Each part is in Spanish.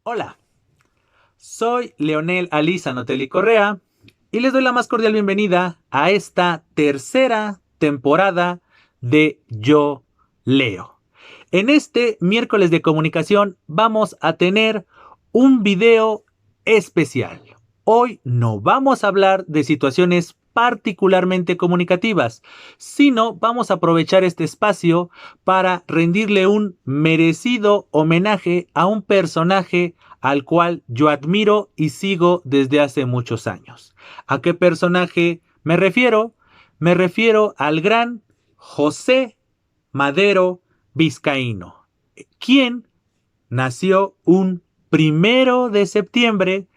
Hola, soy Leonel Aliza Notelli Correa y les doy la más cordial bienvenida a esta tercera temporada de Yo Leo. En este miércoles de comunicación vamos a tener un video especial. Hoy no vamos a hablar de situaciones particularmente comunicativas, sino vamos a aprovechar este espacio para rendirle un merecido homenaje a un personaje al cual yo admiro y sigo desde hace muchos años. ¿A qué personaje me refiero? Me refiero al gran José Madero Vizcaíno, quien nació un 1 de septiembre,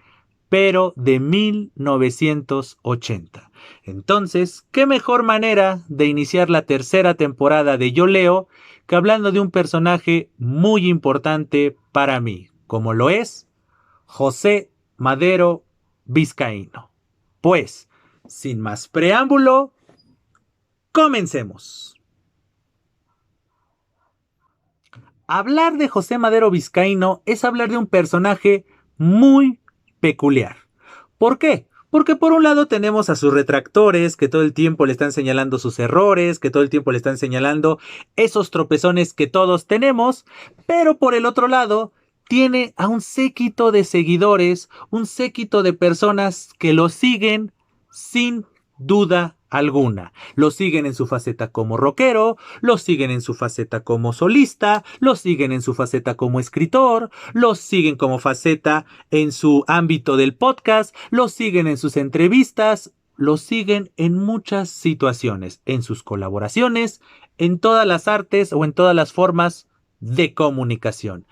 pero de 1980. Entonces, ¿qué mejor manera de iniciar la tercera temporada de Yo Leo que hablando de un personaje muy importante para mí, como lo es José Madero Vizcaíno? Pues, sin más preámbulo, comencemos. Hablar de José Madero Vizcaíno es hablar de un personaje muy peculiar. ¿Por qué? Porque por un lado tenemos a sus retractores que todo el tiempo le están señalando sus errores, que todo el tiempo le están señalando esos tropezones que todos tenemos, pero por el otro lado tiene a un séquito de seguidores, un séquito de personas que lo siguen sin duda alguna. Lo siguen en su faceta como rockero, lo siguen en su faceta como solista, lo siguen en su faceta como escritor, lo siguen como faceta en su ámbito del podcast, lo siguen en sus entrevistas, lo siguen en muchas situaciones, en sus colaboraciones, en todas las artes o en todas las formas de comunicación.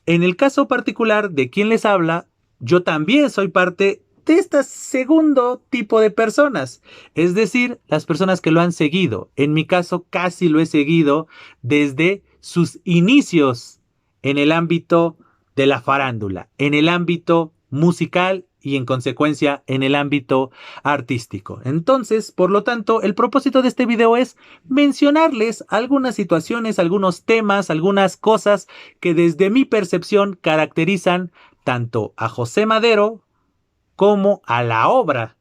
En el caso particular de quien les habla, yo también soy parte de este segundo tipo de personas, es decir, las personas que lo han seguido. En mi caso, casi lo he seguido desde sus inicios en el ámbito de la farándula, en el ámbito musical y en consecuencia en el ámbito artístico. Entonces, por lo tanto, el propósito de este video es mencionarles algunas situaciones, algunos temas, algunas cosas que desde mi percepción caracterizan tanto a José Madero como a la obra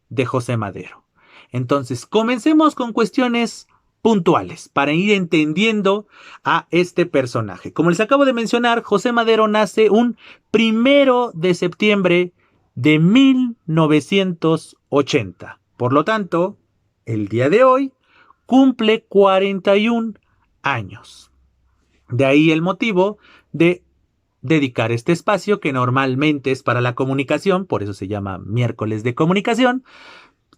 de José Madero. Entonces, comencemos con cuestiones puntuales para ir entendiendo a este personaje. Como les acabo de mencionar, José Madero nace un 1 de septiembre de 1980. Por lo tanto, el día de hoy cumple 41 años. De ahí el motivo de dedicar este espacio que normalmente es para la comunicación, por eso se llama miércoles de comunicación,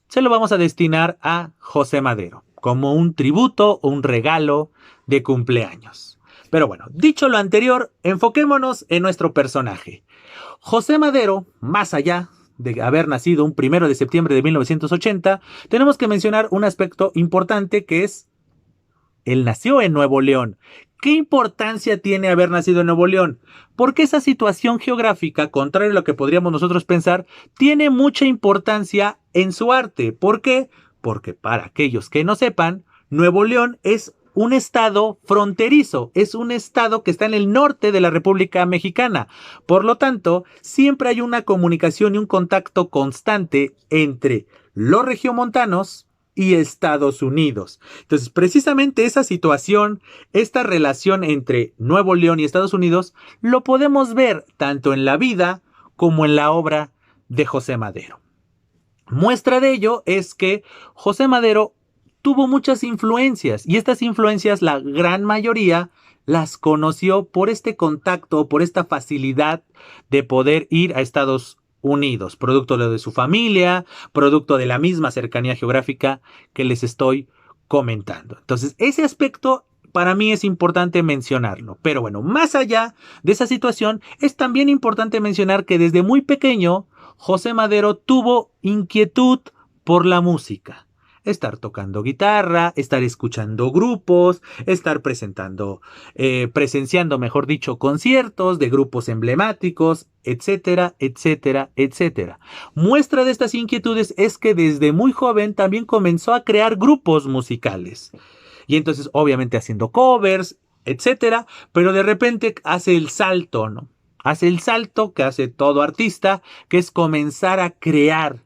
se lo vamos a destinar a José Madero, como un tributo o un regalo de cumpleaños. Pero bueno, dicho lo anterior, enfoquémonos en nuestro personaje. José Madero, más allá de haber nacido un 1 de septiembre de 1980, tenemos que mencionar un aspecto importante que es él nació en Nuevo León. ¿Qué importancia tiene haber nacido en Nuevo León? Porque esa situación geográfica, contrario a lo que podríamos nosotros pensar, tiene mucha importancia en su arte. ¿Por qué? Porque para aquellos que no sepan, Nuevo León es un estado fronterizo, es un estado que está en el norte de la República Mexicana. Por lo tanto, siempre hay una comunicación y un contacto constante entre los regiomontanos y Estados Unidos. Entonces, precisamente esa situación, esta relación entre Nuevo León y Estados Unidos, lo podemos ver tanto en la vida como en la obra de José Madero. Muestra de ello es que José Madero tuvo muchas influencias y estas influencias, la gran mayoría, las conoció por este contacto, por esta facilidad de poder ir a Estados Unidos, producto de su familia, producto de la misma cercanía geográfica que les estoy comentando. Entonces, ese aspecto para mí es importante mencionarlo. Pero bueno, más allá de esa situación, es también importante mencionar que desde muy pequeño, José Madero tuvo inquietud por la música. Estar tocando guitarra, estar escuchando grupos, estar presenciando, mejor dicho, conciertos de grupos emblemáticos, etcétera, etcétera, etcétera. Muestra de estas inquietudes es que desde muy joven también comenzó a crear grupos musicales. Y entonces, obviamente, haciendo covers, etcétera, pero de repente hace el salto, ¿no? hace el salto que hace todo artista, que es comenzar a crear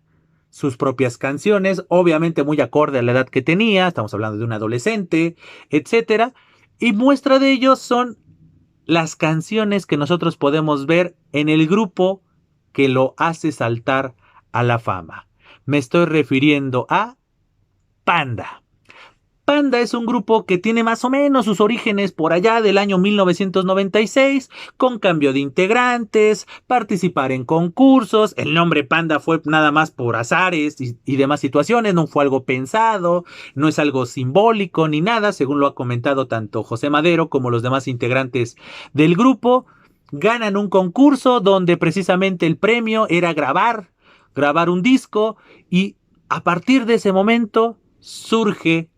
sus propias canciones, obviamente muy acorde a la edad que tenía, estamos hablando de un adolescente, etcétera, y muestra de ello son las canciones que nosotros podemos ver en el grupo que lo hace saltar a la fama. Me estoy refiriendo a Panda. Panda es un grupo que tiene más o menos sus orígenes por allá del año 1996, con cambio de integrantes, participar en concursos. El nombre Panda fue nada más por azares y demás situaciones, no fue algo pensado, no es algo simbólico ni nada, según lo ha comentado tanto José Madero como los demás integrantes del grupo. Ganan un concurso donde precisamente el premio era grabar un disco, y a partir de ese momento surge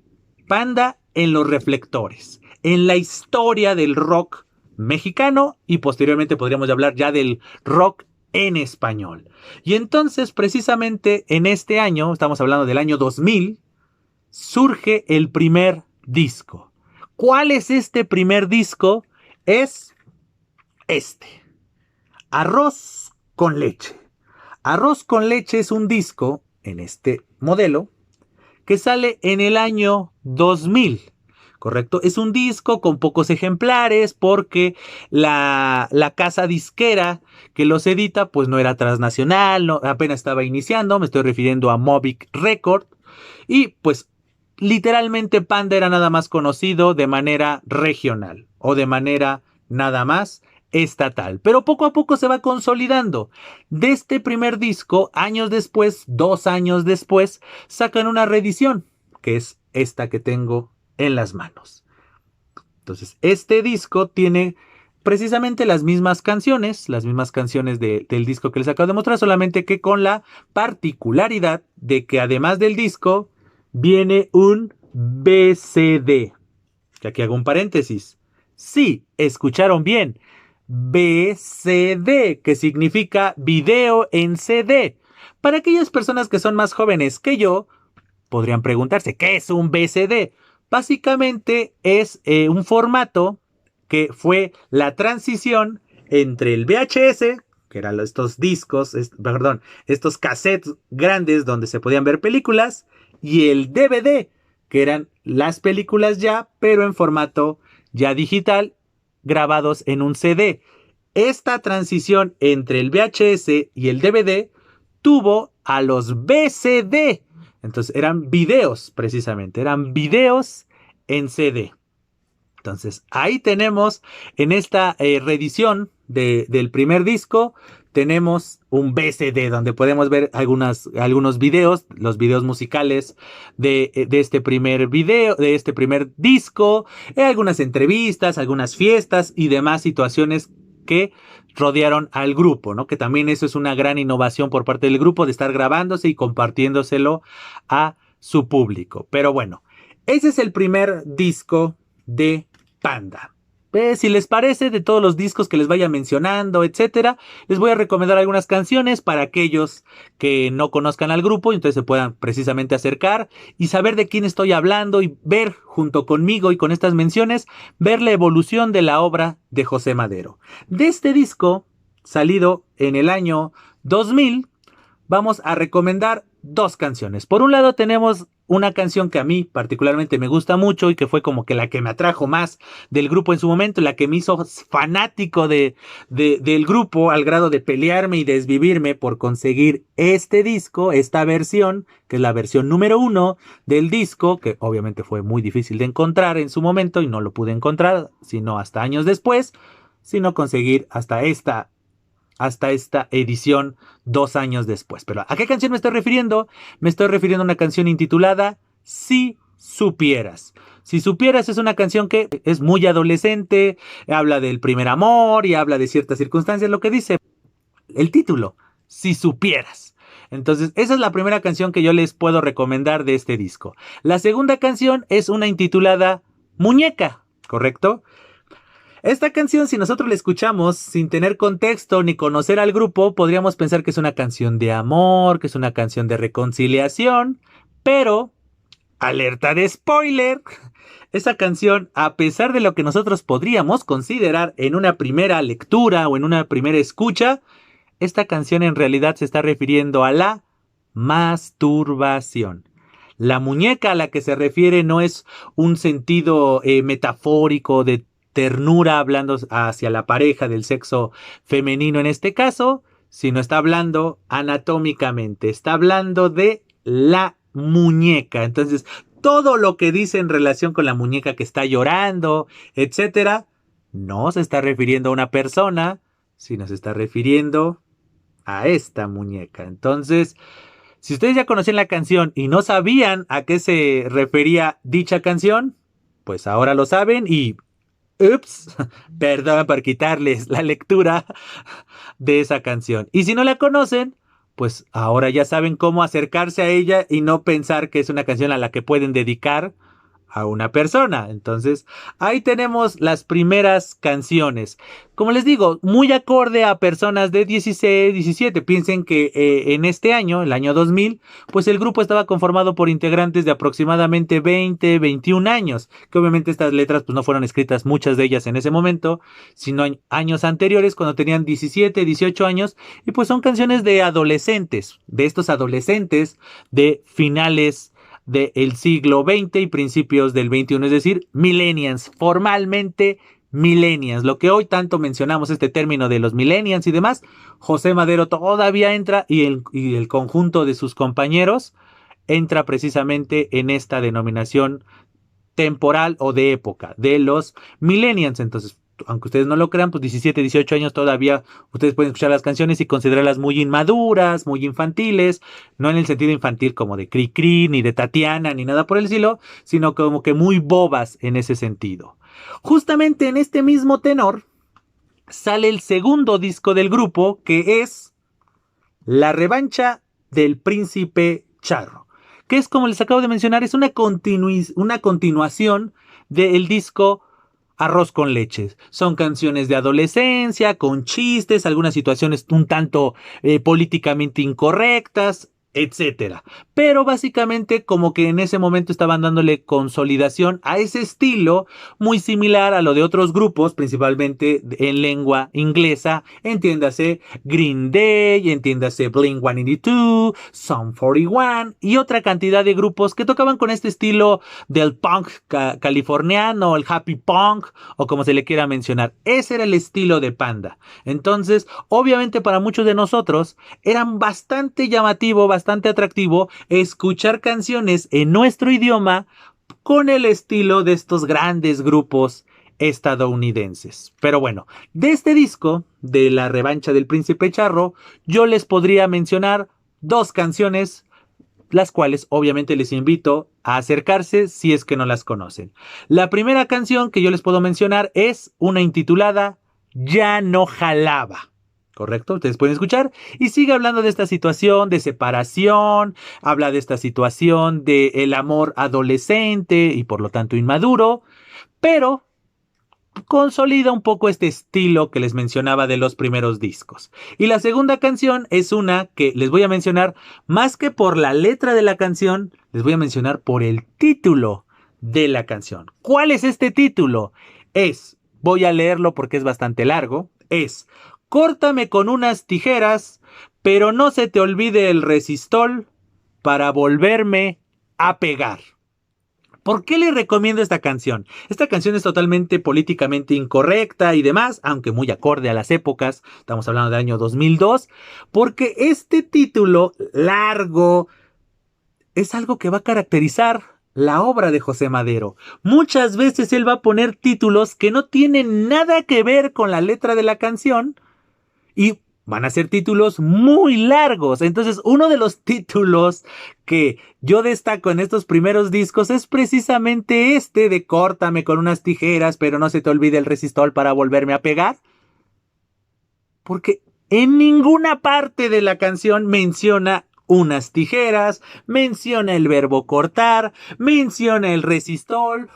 Panda en los reflectores, en la historia del rock mexicano, y posteriormente podríamos hablar ya del rock en español. Y entonces precisamente en este año, estamos hablando del año 2000, surge el primer disco. ¿Cuál es este primer disco? Es este: Arroz con leche. Arroz con leche es un disco en este modelo que sale en el año 2000, ¿correcto? Es un disco con pocos ejemplares porque la casa disquera que los edita pues no era transnacional, no, apenas estaba iniciando, me estoy refiriendo a Movic Record, y pues literalmente Panda era nada más conocido de manera regional o de manera nada más estatal, pero poco a poco se va consolidando. De este primer disco, años después, 2 años después, sacan una reedición, que es esta que tengo en las manos. Entonces, este disco tiene precisamente las mismas canciones del disco que les acabo de mostrar, solamente que con la particularidad de que además del disco viene un BCD. Que aquí hago un paréntesis. Sí, escucharon bien. BCD, que significa video en CD. Para aquellas personas que son más jóvenes que yo, podrían preguntarse, ¿qué es un BCD? Básicamente es un formato que fue la transición entre el VHS, que eran estos discos, estos cassettes grandes donde se podían ver películas, y el DVD, que eran las películas ya, pero en formato ya digital, grabados en un CD. Esta transición entre el VHS y el DVD tuvo a los BCD. Entonces eran videos, precisamente, eran videos en CD. Entonces ahí tenemos en esta reedición del primer disco, tenemos un BCD donde podemos ver algunos videos, los videos musicales de este primer video, de este primer disco, algunas entrevistas, algunas fiestas y demás situaciones que rodearon al grupo, ¿no? Que también eso es una gran innovación por parte del grupo, de estar grabándose y compartiéndoselo a su público. Pero bueno, ese es el primer disco de Panda. Si les parece, de todos los discos que les vaya mencionando, etcétera, les voy a recomendar algunas canciones para aquellos que no conozcan al grupo y entonces se puedan precisamente acercar y saber de quién estoy hablando y ver junto conmigo y con estas menciones, ver la evolución de la obra de José Madero. De este disco, salido en el año 2000, vamos a recomendar dos canciones. Por un lado tenemos una canción que a mí particularmente me gusta mucho y que fue como que la que me atrajo más del grupo en su momento, la que me hizo fanático del grupo al grado de pelearme y desvivirme por conseguir este disco, esta versión, que es la versión número 1 del disco, que obviamente fue muy difícil de encontrar en su momento y no lo pude encontrar sino hasta años después, sino conseguir hasta esta edición 2 años después. Pero ¿a qué canción me estoy refiriendo? Me estoy refiriendo a una canción intitulada Si Supieras. Si Supieras es una canción que es muy adolescente, habla del primer amor y habla de ciertas circunstancias, lo que dice el título, Si Supieras. Entonces, esa es la primera canción que yo les puedo recomendar de este disco. La segunda canción es una intitulada Muñeca, ¿correcto? Esta canción, si nosotros la escuchamos sin tener contexto ni conocer al grupo, podríamos pensar que es una canción de amor, que es una canción de reconciliación, pero alerta de spoiler. Esa canción, a pesar de lo que nosotros podríamos considerar en una primera lectura o en una primera escucha, esta canción en realidad se está refiriendo a la masturbación. La muñeca a la que se refiere no es un sentido metafórico de ternura hablando hacia la pareja del sexo femenino en este caso, sino está hablando anatómicamente, está hablando de la muñeca. Entonces, todo lo que dice en relación con la muñeca que está llorando, etcétera, no se está refiriendo a una persona, sino se está refiriendo a esta muñeca. Entonces, si ustedes ya conocían la canción y no sabían a qué se refería dicha canción, pues ahora lo saben y ups, perdón por quitarles la lectura de esa canción. Y si no la conocen, pues ahora ya saben cómo acercarse a ella y no pensar que es una canción a la que pueden dedicar a una persona. Entonces, ahí tenemos las primeras canciones. Como les digo, muy acorde a personas de 16, 17. Piensen que en este año, el año 2000, pues el grupo estaba conformado por integrantes de aproximadamente 20, 21 años. Que obviamente estas letras pues no fueron escritas muchas de ellas en ese momento, sino años anteriores cuando tenían 17, 18 años. Y pues son canciones de adolescentes, de estos adolescentes de finales del siglo XX y principios del XXI, es decir, millennials, formalmente millennials. Lo que hoy tanto mencionamos, este término de los millennials y demás, José Madero todavía entra y el conjunto de sus compañeros entra precisamente en esta denominación temporal o de época de los millennials. Entonces, aunque ustedes no lo crean, pues 17, 18 años todavía ustedes pueden escuchar las canciones y considerarlas muy inmaduras, muy infantiles, no en el sentido infantil como de Cri Cri, ni de Tatiana, ni nada por el estilo, sino como que muy bobas en ese sentido. Justamente en este mismo tenor sale el segundo disco del grupo, que es La Revancha del Príncipe Charro, que es, como les acabo de mencionar, es una continuación del disco Arroz con Leche. Son canciones de adolescencia, con chistes, algunas situaciones un tanto políticamente incorrectas, etcétera. Pero básicamente como que en ese momento estaban dándole consolidación a ese estilo muy similar a lo de otros grupos, principalmente en lengua inglesa, entiéndase Green Day, entiéndase Blink-182, Sum 41 y otra cantidad de grupos que tocaban con este estilo del punk californiano, el happy punk o como se le quiera mencionar. Ese era el estilo de Panda. Entonces, obviamente para muchos de nosotros eran bastante llamativo, bastante atractivo escuchar canciones en nuestro idioma con el estilo de estos grandes grupos estadounidenses. Pero bueno, de este disco, de La Revancha del Príncipe Charro, yo les podría mencionar dos canciones, las cuales obviamente les invito a acercarse si es que no las conocen. La primera canción que yo les puedo mencionar es una intitulada Ya no jalaba. ¿Correcto? Ustedes pueden escuchar y sigue hablando de esta situación de separación, habla de esta situación de el amor adolescente y por lo tanto inmaduro, pero consolida un poco este estilo que les mencionaba de los primeros discos. Y la segunda canción es una que les voy a mencionar más que por la letra de la canción, les voy a mencionar por el título de la canción. ¿Cuál es este título? Voy a leerlo porque es bastante largo, Córtame con unas tijeras, pero no se te olvide el resistol para volverme a pegar. ¿Por qué les recomiendo esta canción? Esta canción es totalmente políticamente incorrecta y demás, aunque muy acorde a las épocas, estamos hablando del año 2002, porque este título largo es algo que va a caracterizar la obra de José Madero. Muchas veces él va a poner títulos que no tienen nada que ver con la letra de la canción y van a ser títulos muy largos. Entonces, uno de los títulos que yo destaco en estos primeros discos es precisamente este de Córtame con unas tijeras, pero no se te olvide el resistol para volverme a pegar. Porque en ninguna parte de la canción menciona unas tijeras, menciona el verbo cortar, menciona el resistol,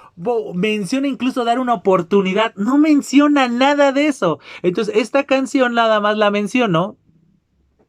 menciona incluso dar una oportunidad, no menciona nada de eso. Entonces esta canción nada más la menciono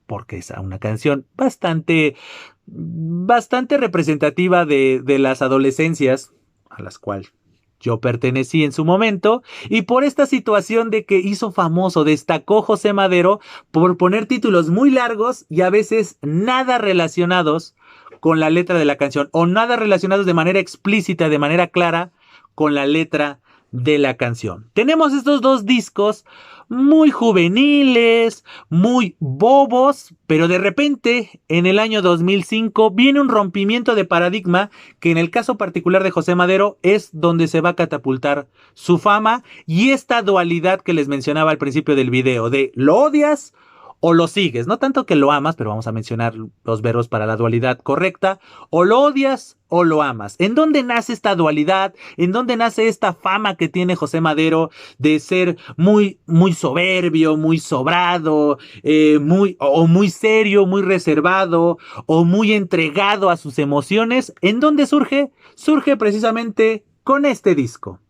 porque es una canción bastante bastante representativa de las adolescencias a las cuales yo pertenecí en su momento, y por esta situación de que hizo famoso, destacó José Madero por poner títulos muy largos y a veces nada relacionados con la letra de la canción, o nada relacionados de manera explícita, de manera clara, con la letra de la canción. Tenemos estos dos discos muy juveniles, muy bobos, pero de repente en el año 2005 viene un rompimiento de paradigma que en el caso particular de José Madero es donde se va a catapultar su fama, y esta dualidad que les mencionaba al principio del video de lo odias o lo sigues, no tanto que lo amas, pero vamos a mencionar los verbos para la dualidad correcta, o lo odias o lo amas. ¿En dónde nace esta dualidad? ¿En dónde nace esta fama que tiene José Madero de ser muy, muy soberbio, muy sobrado, muy serio, muy reservado, o muy entregado a sus emociones? ¿En dónde surge? Surge precisamente con este disco.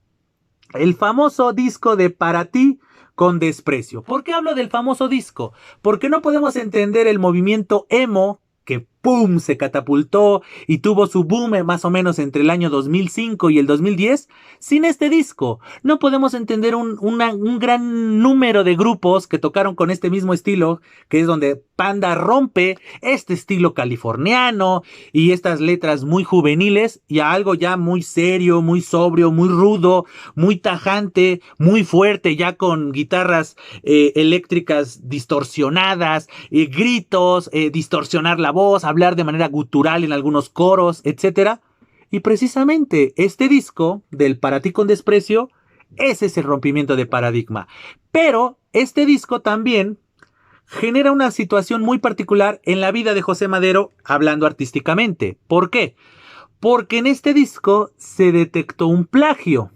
El famoso disco de Para ti con desprecio. ¿Por qué hablo del famoso disco? Porque no podemos entender el movimiento emo que ¡pum! Se catapultó y tuvo su boom más o menos entre el año 2005 y el 2010 sin este disco. No podemos entender un gran número de grupos que tocaron con este mismo estilo, que es donde Panda rompe este estilo californiano y estas letras muy juveniles y a algo ya muy serio, muy sobrio, muy rudo, muy tajante, muy fuerte, ya con guitarras eléctricas distorsionadas, gritos, distorsionar la voz, hablar de manera gutural en algunos coros, etcétera. Y precisamente este disco del Para ti con desprecio es ese rompimiento de paradigma. Pero este disco también genera una situación muy particular en la vida de José Madero hablando artísticamente. ¿Por qué? Porque en este disco se detectó un plagio.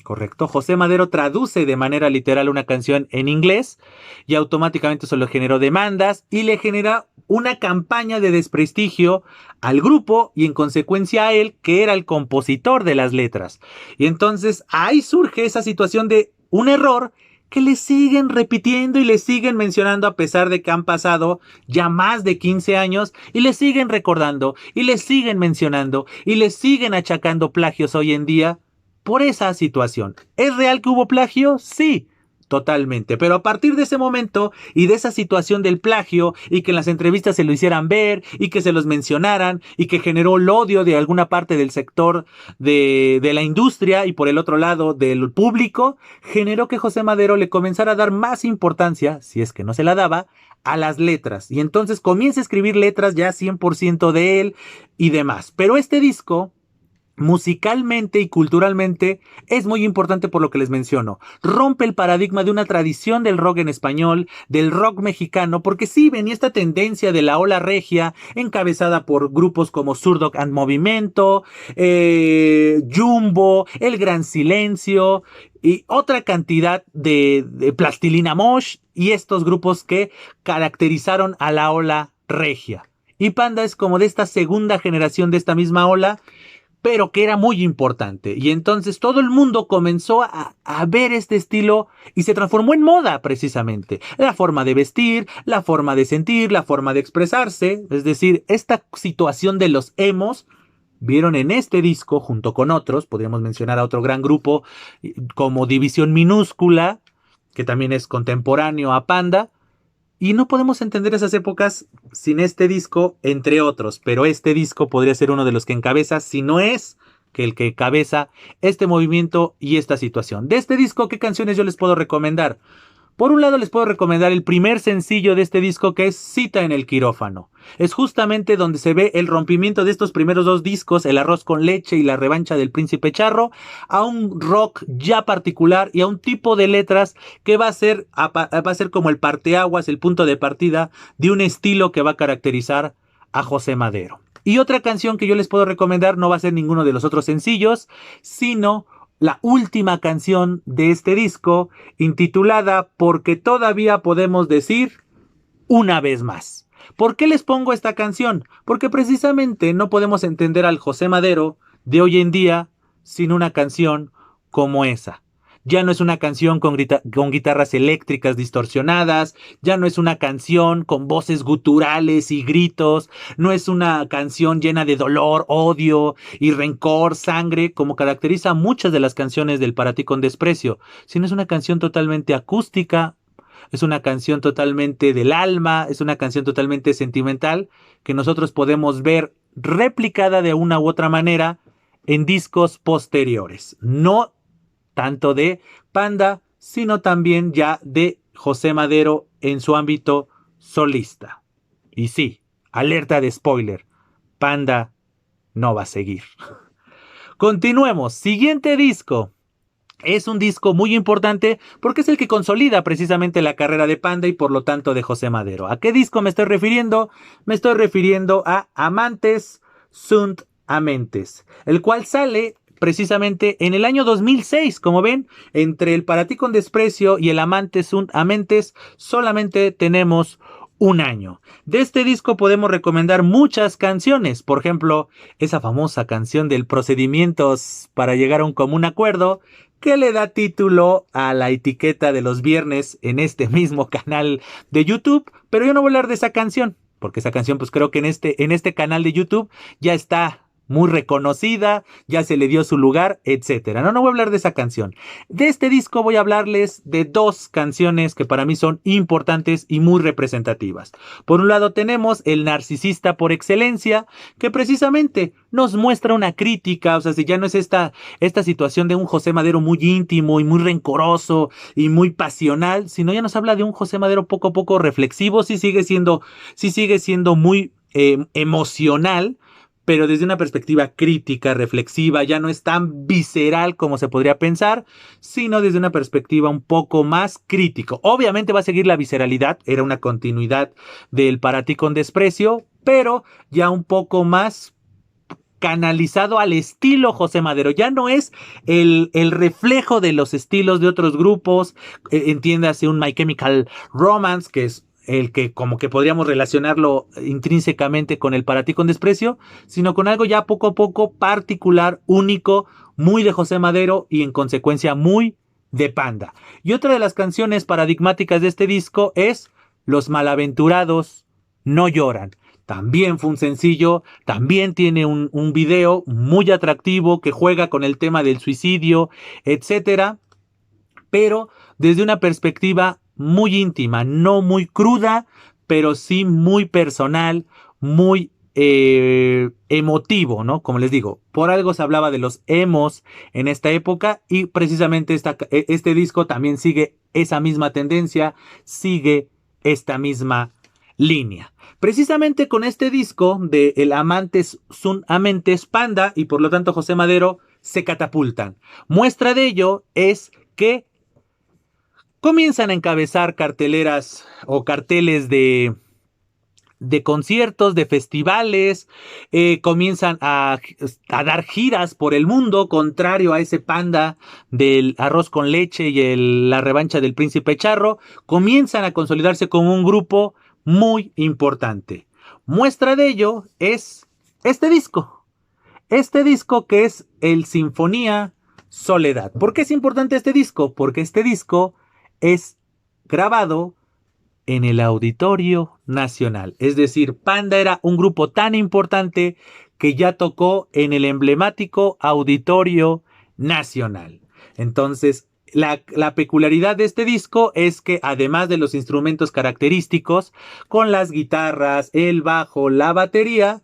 Correcto. José Madero traduce de manera literal una canción en inglés y automáticamente eso le generó demandas y le genera una campaña de desprestigio al grupo y en consecuencia a él, que era el compositor de las letras. Y entonces ahí surge esa situación de un error que le siguen repitiendo y le siguen mencionando a pesar de que han pasado ya más de 15 años y le siguen recordando y le siguen mencionando y le siguen achacando plagios hoy en día por esa situación. ¿Es real que hubo plagio? Sí, totalmente. Pero a partir de ese momento y de esa situación del plagio y que en las entrevistas se lo hicieran ver y que se los mencionaran y que generó el odio de alguna parte del sector de la industria y por el otro lado del público, generó que José Madero le comenzara a dar más importancia, si es que no se la daba, a las letras. Y entonces comienza a escribir letras ya 100% de él y demás. Pero este disco musicalmente y culturalmente es muy importante por lo que les menciono. Rompe el paradigma de una tradición del rock en español, del rock mexicano, porque sí venía esta tendencia de la ola regia, encabezada por grupos como Zurdok and Movimento, Jumbo, El Gran Silencio y otra cantidad de Plastilina Mosh y estos grupos que caracterizaron a la ola regia. Y Panda es como de esta segunda generación de esta misma ola, pero que era muy importante. Y entonces todo el mundo comenzó a ver este estilo y se transformó en moda precisamente. La forma de vestir, la forma de sentir, la forma de expresarse. Es decir, esta situación de los emos vieron en este disco, junto con otros, podríamos mencionar a otro gran grupo como División Minúscula, que también es contemporáneo a Panda. Y no podemos entender esas épocas sin este disco, entre otros. Pero este disco podría ser uno de los que encabeza, si no es que el que encabeza este movimiento y esta situación. De este disco, ¿qué canciones yo les puedo recomendar? Por un lado les puedo recomendar el primer sencillo de este disco, que es Cita en el Quirófano. Es justamente donde se ve el rompimiento de estos primeros dos discos, El Arroz con Leche y La Revancha del Príncipe Charro, a un rock ya particular y a un tipo de letras que va a ser como el parteaguas, el punto de partida de un estilo que va a caracterizar a José Madero. Y otra canción que yo les puedo recomendar no va a ser ninguno de los otros sencillos, sino la última canción de este disco, intitulada Porque todavía podemos decir una vez más. ¿Por qué les pongo esta canción? Porque precisamente no podemos entender al José Madero de hoy en día sin una canción como esa. ya no es una canción con guitarras eléctricas distorsionadas, ya no es una canción con voces guturales y gritos, no es una canción llena de dolor, odio y rencor, sangre, como caracteriza muchas de las canciones del Para ti con desprecio, sino es una canción totalmente acústica, es una canción totalmente del alma, es una canción totalmente sentimental que nosotros podemos ver replicada de una u otra manera en discos posteriores. No tanto de Panda, sino también ya de José Madero en su ámbito solista. Y sí, alerta de spoiler, Panda no va a seguir. Continuemos, siguiente disco. Es un disco muy importante porque es el que consolida precisamente la carrera de Panda y por lo tanto de José Madero. ¿A qué disco me estoy refiriendo? Me estoy refiriendo a Amantes sunt Amentes, el cual sale precisamente en el año 2006. Como ven, entre el Para ti con desprecio y el Amantes sunt Amentes solamente tenemos un año. De este disco podemos recomendar muchas canciones, por ejemplo, esa famosa canción del Procedimientos para llegar a un común acuerdo, que le da título a la etiqueta de los viernes en este mismo canal de YouTube, pero yo no voy a hablar de esa canción, porque esa canción pues creo que en este canal de YouTube ya está muy reconocida, ya se le dio su lugar, etcétera. No voy a hablar de esa canción. De este disco voy a hablarles de dos canciones que para mí son importantes y muy representativas. Por un lado tenemos El narcisista por excelencia, que precisamente nos muestra una crítica, o sea, si ya no es esta situación de un José Madero muy íntimo y muy rencoroso y muy pasional, sino ya nos habla de un José Madero poco a poco reflexivo, sí sigue siendo muy emocional, pero desde una perspectiva crítica, reflexiva, ya no es tan visceral como se podría pensar, sino desde una perspectiva un poco más crítico. Obviamente va a seguir la visceralidad, era una continuidad del Para ti con desprecio, pero ya un poco más canalizado al estilo José Madero. Ya no es el reflejo de los estilos de otros grupos, entiéndase un My Chemical Romance, que es el que como que podríamos relacionarlo intrínsecamente con el Para ti con desprecio, sino con algo ya poco a poco particular, único, muy de José Madero y en consecuencia muy de Panda. Y otra de las canciones paradigmáticas de este disco es Los malaventurados no lloran. También fue un sencillo, también tiene un video muy atractivo que juega con el tema del suicidio, etcétera, pero desde una perspectiva muy íntima, no muy cruda, pero sí muy personal, muy emotivo, ¿no? Como les digo, por algo se hablaba de los emos en esta época y precisamente este disco también sigue esa misma tendencia, sigue esta misma línea. Precisamente con este disco de El Amantes sunt Amentes, Panda y por lo tanto José Madero se catapultan. Muestra de ello es que comienzan a encabezar carteleras o carteles de conciertos, de festivales, comienzan a dar giras por el mundo, contrario a ese Panda del arroz con leche y la revancha del Príncipe Charro, comienzan a consolidarse como un grupo muy importante. Muestra de ello es este disco que es el Sinfonía Soledad. ¿Por qué es importante este disco? Porque este disco es grabado en el Auditorio Nacional. Es decir, Panda era un grupo tan importante que ya tocó en el emblemático Auditorio Nacional. Entonces, la peculiaridad de este disco es que además de los instrumentos característicos, con las guitarras, el bajo, la batería,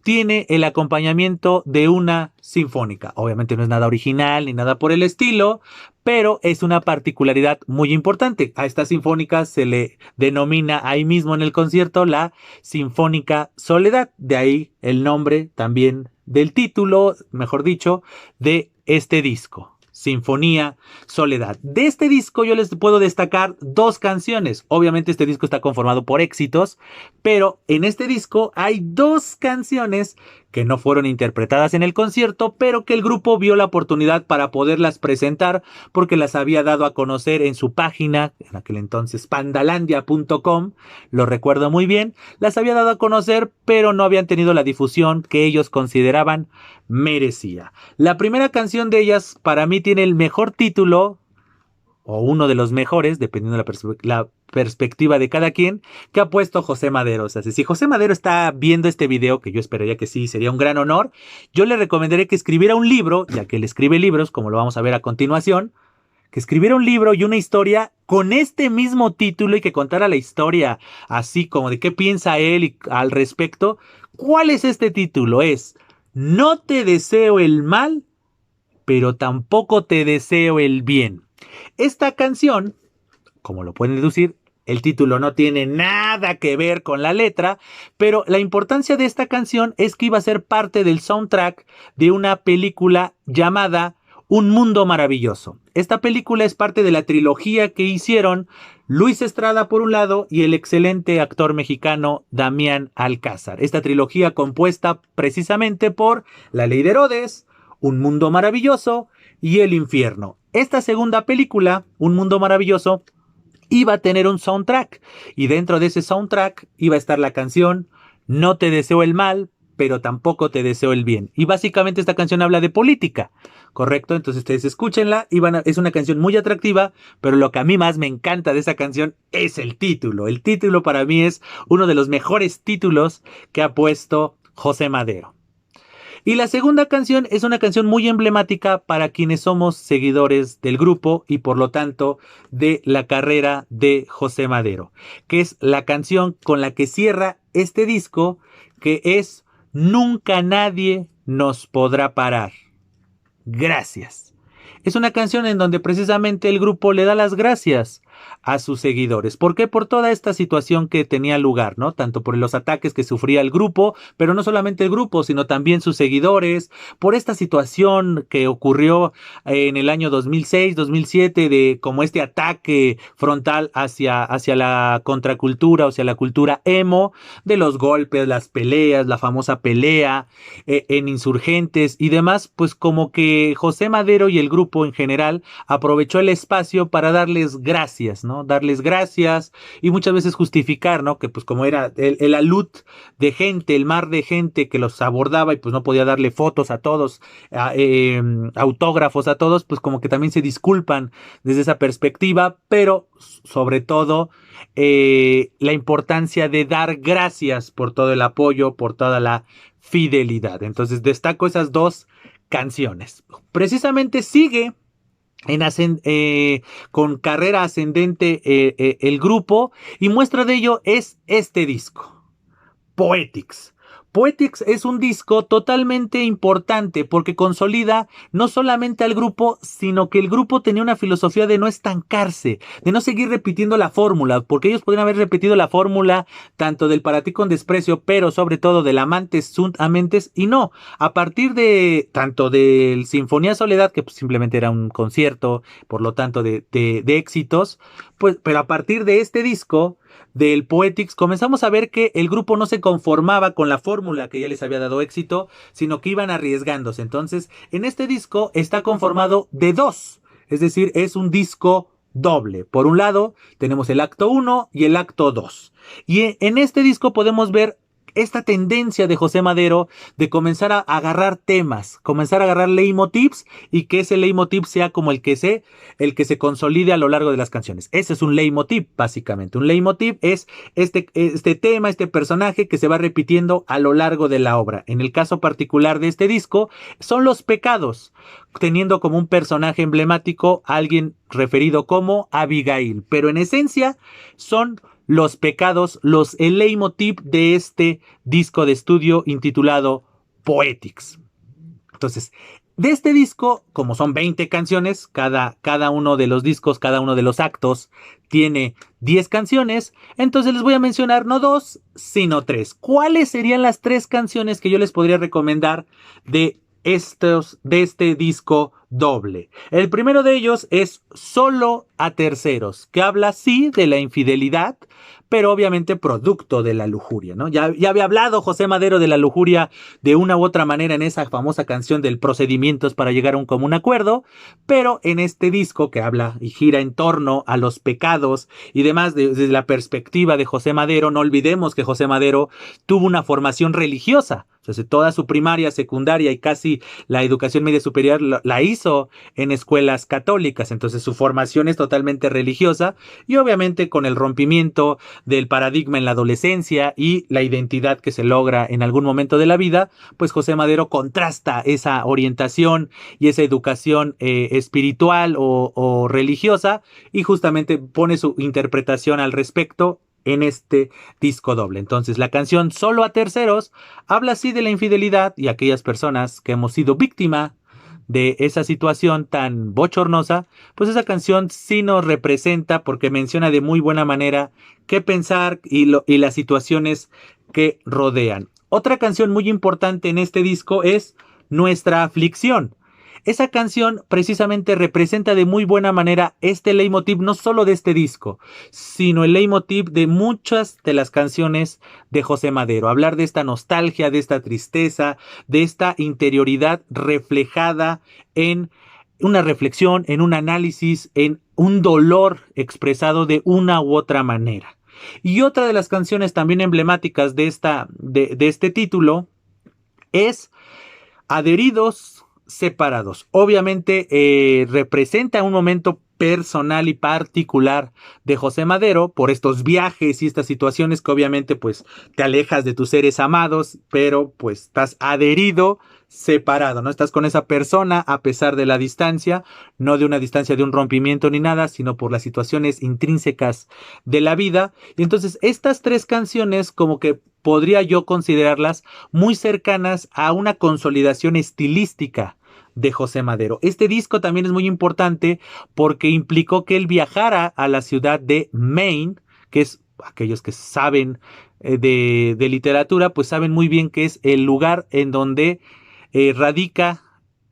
tiene el acompañamiento de una sinfónica. Obviamente no es nada original ni nada por el estilo, pero es una particularidad muy importante. A esta sinfónica se le denomina ahí mismo en el concierto la Sinfónica Soledad. De ahí el nombre también del título, mejor dicho, de este disco. Sinfonía Soledad. De este disco yo les puedo destacar dos canciones. Obviamente este disco está conformado por éxitos, pero en este disco hay dos canciones que no fueron interpretadas en el concierto, pero que el grupo vio la oportunidad para poderlas presentar porque las había dado a conocer en su página, en aquel entonces pandalandia.com, lo recuerdo muy bien, las había dado a conocer, pero no habían tenido la difusión que ellos consideraban merecía. La primera canción de ellas para mí tiene el mejor título o uno de los mejores, dependiendo de la perspectiva de cada quien, que ha puesto José Madero. O sea, si José Madero está viendo este video, que yo esperaría que sí, sería un gran honor, yo le recomendaría que escribiera un libro, ya que él escribe libros, como lo vamos a ver a continuación, que escribiera un libro y una historia con este mismo título y que contara la historia así como de qué piensa él al respecto. ¿Cuál es este título? Es No te deseo el mal, pero tampoco te deseo el bien. Esta canción, como lo pueden deducir, el título no tiene nada que ver con la letra, pero la importancia de esta canción es que iba a ser parte del soundtrack de una película llamada Un Mundo Maravilloso. Esta película es parte de la trilogía que hicieron Luis Estrada por un lado y el excelente actor mexicano Damián Alcázar. Esta trilogía compuesta precisamente por La Ley de Herodes, Un Mundo Maravilloso y El Infierno. Esta segunda película, Un Mundo Maravilloso, iba a tener un soundtrack y dentro de ese soundtrack iba a estar la canción No te deseo el mal, pero tampoco te deseo el bien. Y básicamente esta canción habla de política, ¿correcto? Entonces ustedes escúchenla, es una canción muy atractiva, pero lo que a mí más me encanta de esa canción es el título. El título para mí es uno de los mejores títulos que ha puesto José Madero. Y la segunda canción es una canción muy emblemática para quienes somos seguidores del grupo y por lo tanto de la carrera de José Madero, que es la canción con la que cierra este disco, que es Nunca nadie nos podrá parar. Gracias. Es una canción en donde precisamente el grupo le da las gracias a sus seguidores. ¿Por qué? Por toda esta situación que tenía lugar, ¿no? Tanto por los ataques que sufría el grupo, pero no solamente el grupo, sino también sus seguidores, por esta situación que ocurrió en el año 2006, 2007, de como este ataque frontal hacia la contracultura, o sea, la cultura emo, de los golpes, las peleas, la famosa pelea en Insurgentes y demás, pues como que José Madero y el grupo en general aprovechó el espacio para darles gracias, ¿no? Darles gracias y muchas veces justificar, ¿no? Que pues como era el alud de gente, el mar de gente que los abordaba y pues no podía darle fotos a todos, autógrafos a todos, pues como que también se disculpan desde esa perspectiva, pero sobre todo la importancia de dar gracias por todo el apoyo, por toda la fidelidad. Entonces destaco esas dos canciones. Precisamente sigue con carrera ascendente el grupo y muestra de ello es este disco, Poetics. Poetics es un disco totalmente importante porque consolida no solamente al grupo, sino que el grupo tenía una filosofía de no estancarse, de no seguir repitiendo la fórmula, porque ellos podrían haber repetido la fórmula tanto del Para ti con desprecio, pero sobre todo del Amantes sunt Amentes, y no, a partir de tanto del Sinfonía Soledad, que pues simplemente era un concierto, por lo tanto de éxitos, pues, pero a partir de este disco, del Poetics, comenzamos a ver que el grupo no se conformaba con la fórmula que ya les había dado éxito, sino que iban arriesgándose. Entonces, en este disco está conformado de dos, es decir, es un disco doble. Por un lado, tenemos el acto 1 y el acto 2. Y en este disco podemos ver esta tendencia de José Madero de comenzar a agarrar temas, comenzar a agarrar leitmotivs y que ese leitmotiv sea como el que se consolide a lo largo de las canciones. Ese es un leitmotiv, básicamente. Un leitmotiv es este tema, este personaje que se va repitiendo a lo largo de la obra. En el caso particular de este disco, son los pecados, teniendo como un personaje emblemático a alguien referido como Abigail. Pero en esencia son los pecados, el leitmotiv de este disco de estudio intitulado Poetics. Entonces, de este disco, como son 20 canciones, cada uno de los discos, cada uno de los actos tiene 10 canciones, entonces les voy a mencionar no 2, sino 3. ¿Cuáles serían las 3 canciones que yo les podría recomendar de este disco doble? El primero de ellos es Solo a Terceros, que habla sí de la infidelidad, pero obviamente producto de la lujuria, ¿no? Ya había hablado José Madero de la lujuria de una u otra manera en esa famosa canción del Procedimientos para llegar a un común acuerdo, pero en este disco que habla y gira en torno a los pecados y demás desde la perspectiva de José Madero, no olvidemos que José Madero tuvo una formación religiosa, Entonces, toda su primaria, secundaria y casi la educación media superior la hizo en escuelas católicas. Entonces, su formación es totalmente religiosa y obviamente con el rompimiento del paradigma en la adolescencia y la identidad que se logra en algún momento de la vida, pues José Madero contrasta esa orientación y esa educación espiritual o religiosa y justamente pone su interpretación al respecto en este disco doble. Entonces, la canción Solo a Terceros habla así de la infidelidad y aquellas personas que hemos sido víctima de esa situación tan bochornosa, pues esa canción sí nos representa porque menciona de muy buena manera qué pensar y las situaciones que rodean. Otra canción muy importante en este disco es Nuestra Aflicción. Esa canción precisamente representa de muy buena manera este leitmotiv no solo de este disco, sino el leitmotiv de muchas de las canciones de José Madero. Hablar de esta nostalgia, de esta tristeza, de esta interioridad reflejada en una reflexión, en un análisis, en un dolor expresado de una u otra manera. Y otra de las canciones también emblemáticas de este título es Adheridos separados. Obviamente representa un momento personal y particular de José Madero por estos viajes y estas situaciones que obviamente pues te alejas de tus seres amados, pero pues estás adherido separado, ¿no? Estás con esa persona a pesar de la distancia, no de una distancia de un rompimiento ni nada, sino por las situaciones intrínsecas de la vida. Y entonces estas tres canciones como que podría yo considerarlas muy cercanas a una consolidación estilística de José Madero. Este disco también es muy importante porque implicó que él viajara a la ciudad de Maine, que es, aquellos que saben de literatura, pues saben muy bien que es el lugar en donde radica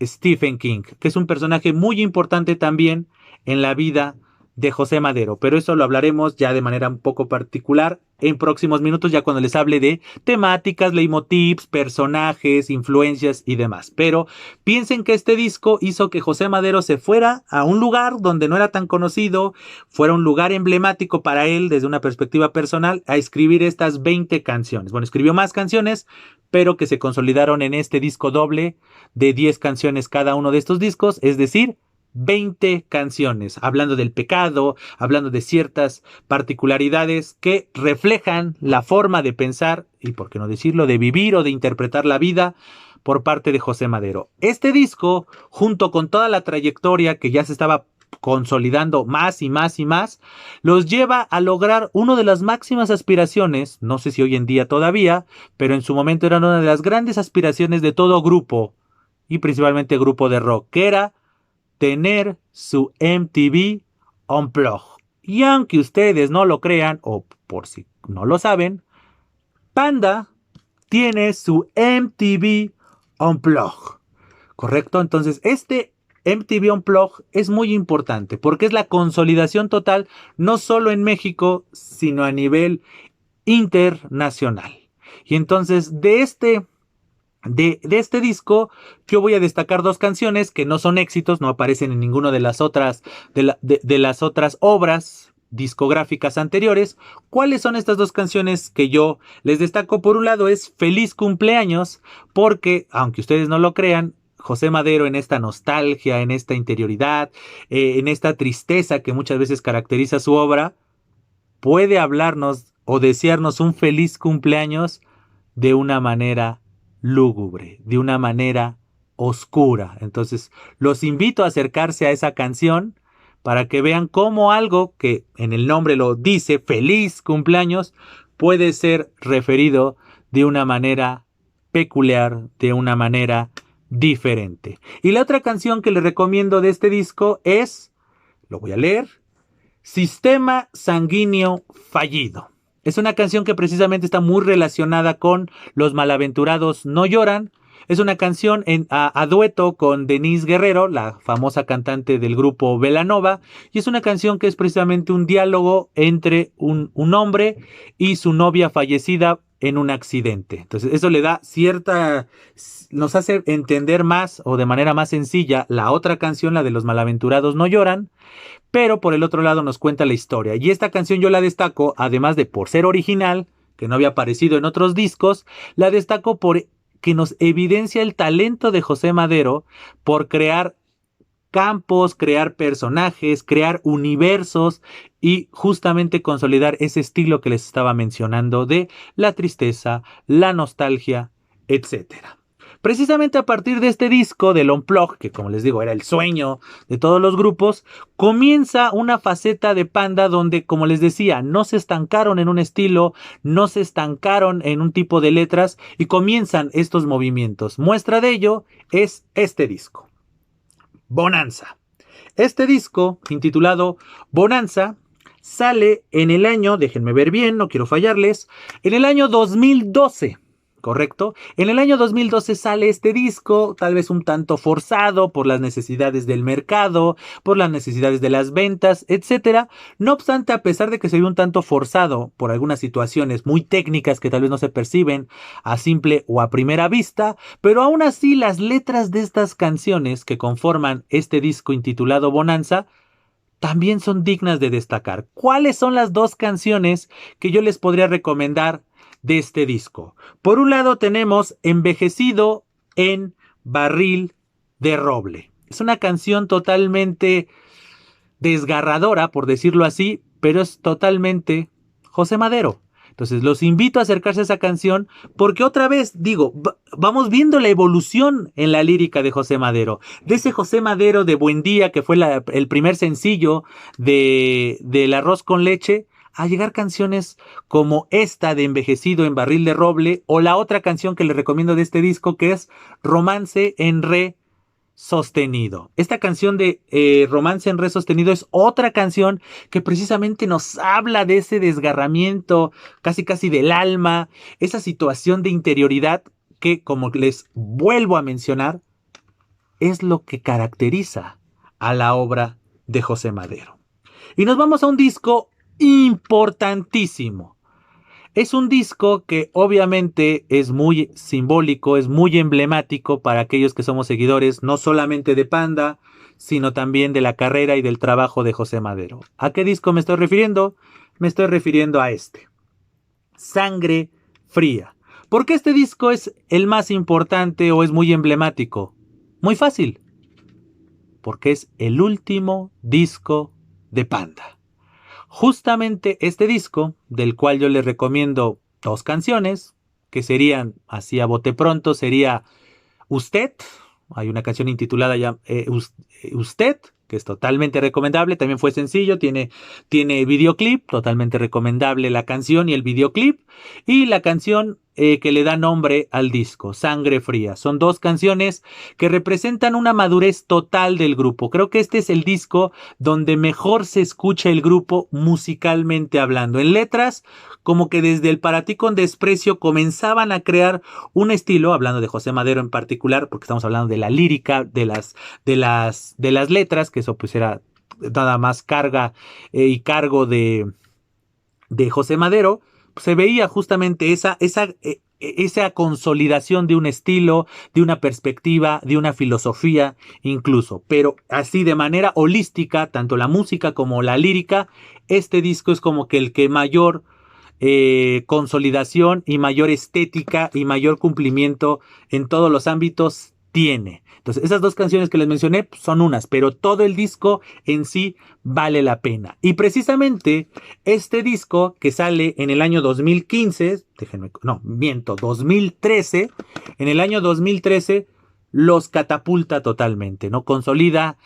Stephen King, que es un personaje muy importante también en la vida de José Madero, pero eso lo hablaremos ya de manera un poco particular en próximos minutos, ya cuando les hable de temáticas, leitmotivs, personajes, influencias y demás. Pero piensen que este disco hizo que José Madero se fuera a un lugar donde no era tan conocido, fuera un lugar emblemático para él desde una perspectiva personal, a escribir estas 20 canciones. Bueno, escribió más canciones, pero que se consolidaron en este disco doble de 10 canciones cada uno de estos discos, es decir, 20 canciones, hablando del pecado, hablando de ciertas particularidades que reflejan la forma de pensar y, por qué no decirlo, de vivir o de interpretar la vida por parte de José Madero. Este disco, junto con toda la trayectoria que ya se estaba consolidando más y más y más, los lleva a lograr una de las máximas aspiraciones, no sé si hoy en día todavía, pero en su momento eran una de las grandes aspiraciones de todo grupo, y principalmente grupo de rock, que era tener su MTV Unplugged. Y aunque ustedes no lo crean, o por si no lo saben, Panda tiene su MTV Unplugged. ¿Correcto? Entonces, este MTV Unplugged es muy importante porque es la consolidación total no solo en México, sino a nivel internacional. Y entonces, de este disco, yo voy a destacar dos canciones que no son éxitos, no aparecen en ninguna de las otras, de las otras obras discográficas anteriores. ¿Cuáles son estas dos canciones que yo les destaco? Por un lado es Feliz Cumpleaños, porque, aunque ustedes no lo crean, José Madero en esta nostalgia, en esta interioridad, en esta tristeza que muchas veces caracteriza su obra, puede hablarnos o desearnos un feliz cumpleaños de una manera lúgubre, de una manera oscura. Entonces, los invito a acercarse a esa canción para que vean cómo algo que en el nombre lo dice, feliz cumpleaños, puede ser referido de una manera peculiar, de una manera diferente. Y la otra canción que les recomiendo de este disco es, lo voy a leer, Sistema Sanguíneo Fallido. Es una canción que precisamente está muy relacionada con Los Malaventurados No Lloran. Es una canción a dueto con Denise Guerrero, la famosa cantante del grupo Belanova. Y es una canción que es precisamente un diálogo entre un hombre y su novia fallecida en un accidente. Entonces eso le da nos hace entender más o de manera más sencilla la otra canción, la de Los Malaventurados No Lloran. Pero por el otro lado nos cuenta la historia. Y esta canción yo la destaco, además de por ser original, que no había aparecido en otros discos, la destaco por que nos evidencia el talento de José Madero por crear campos, crear personajes, crear universos y justamente consolidar ese estilo que les estaba mencionando de la tristeza, la nostalgia, etcétera. Precisamente a partir de este disco del Unplugged, que como les digo era el sueño de todos los grupos, comienza una faceta de Panda donde, como les decía, no se estancaron en un estilo, no se estancaron en un tipo de letras y comienzan estos movimientos. Muestra de ello es este disco, Bonanza. Este disco, intitulado Bonanza, sale en el año, déjenme ver bien, no quiero fallarles, en el año 2012. ¿Correcto? En el año 2012 sale este disco, tal vez un tanto forzado por las necesidades del mercado, por las necesidades de las ventas, etcétera. No obstante, a pesar de que se vio un tanto forzado por algunas situaciones muy técnicas que tal vez no se perciben a simple o a primera vista, pero aún así las letras de estas canciones que conforman este disco intitulado Bonanza también son dignas de destacar. ¿Cuáles son las dos canciones que yo les podría recomendar de este disco? Por un lado tenemos Envejecido en Barril de Roble. Es una canción totalmente desgarradora, por decirlo así, pero es totalmente José Madero. Entonces los invito a acercarse a esa canción porque otra vez digo, vamos viendo la evolución en la lírica de José Madero. De ese José Madero de Buen Día, que fue el primer sencillo del Arroz con Leche, a llegar canciones como esta de Envejecido en Barril de Roble o la otra canción que les recomiendo de este disco que es Romance en Re sostenido. Esta canción de Romance en Re sostenido es otra canción que precisamente nos habla de ese desgarramiento casi casi del alma, esa situación de interioridad que, como les vuelvo a mencionar, es lo que caracteriza a la obra de José Madero. Y nos vamos a un disco importantísimo. Es un disco que obviamente es muy simbólico, es muy emblemático para aquellos que somos seguidores no solamente de Panda, sino también de la carrera y del trabajo de José Madero. ¿A qué disco me estoy refiriendo? Me estoy refiriendo a este, Sangre Fría. ¿Por qué este disco es el más importante o es muy emblemático? Muy fácil, porque es el último disco de Panda. Justamente este disco, del cual yo les recomiendo dos canciones, que serían, así a bote pronto, sería Usted, hay una canción intitulada ya Usted, que es totalmente recomendable, también fue sencillo, tiene videoclip, totalmente recomendable la canción y el videoclip, y la canción que le da nombre al disco, Sangre Fría. Son dos canciones que representan una madurez total del grupo. Creo que este es el disco donde mejor se escucha el grupo musicalmente hablando. En letras, como que desde el Para Ti con Desprecio comenzaban a crear un estilo, hablando de José Madero en particular, porque estamos hablando de la lírica, de las letras, que eso pues era nada más carga y cargo de José Madero. Se veía justamente esa consolidación de un estilo, de una perspectiva, de una filosofía incluso, pero así de manera holística, tanto la música como la lírica, este disco es como que el que mayor consolidación y mayor estética y mayor cumplimiento en todos los ámbitos tiene. Entonces, esas dos canciones que les mencioné son unas, pero todo el disco en sí vale la pena. Y precisamente este disco que sale en el año 2015, 2013, en el año 2013 los catapulta totalmente, ¿no? Consolida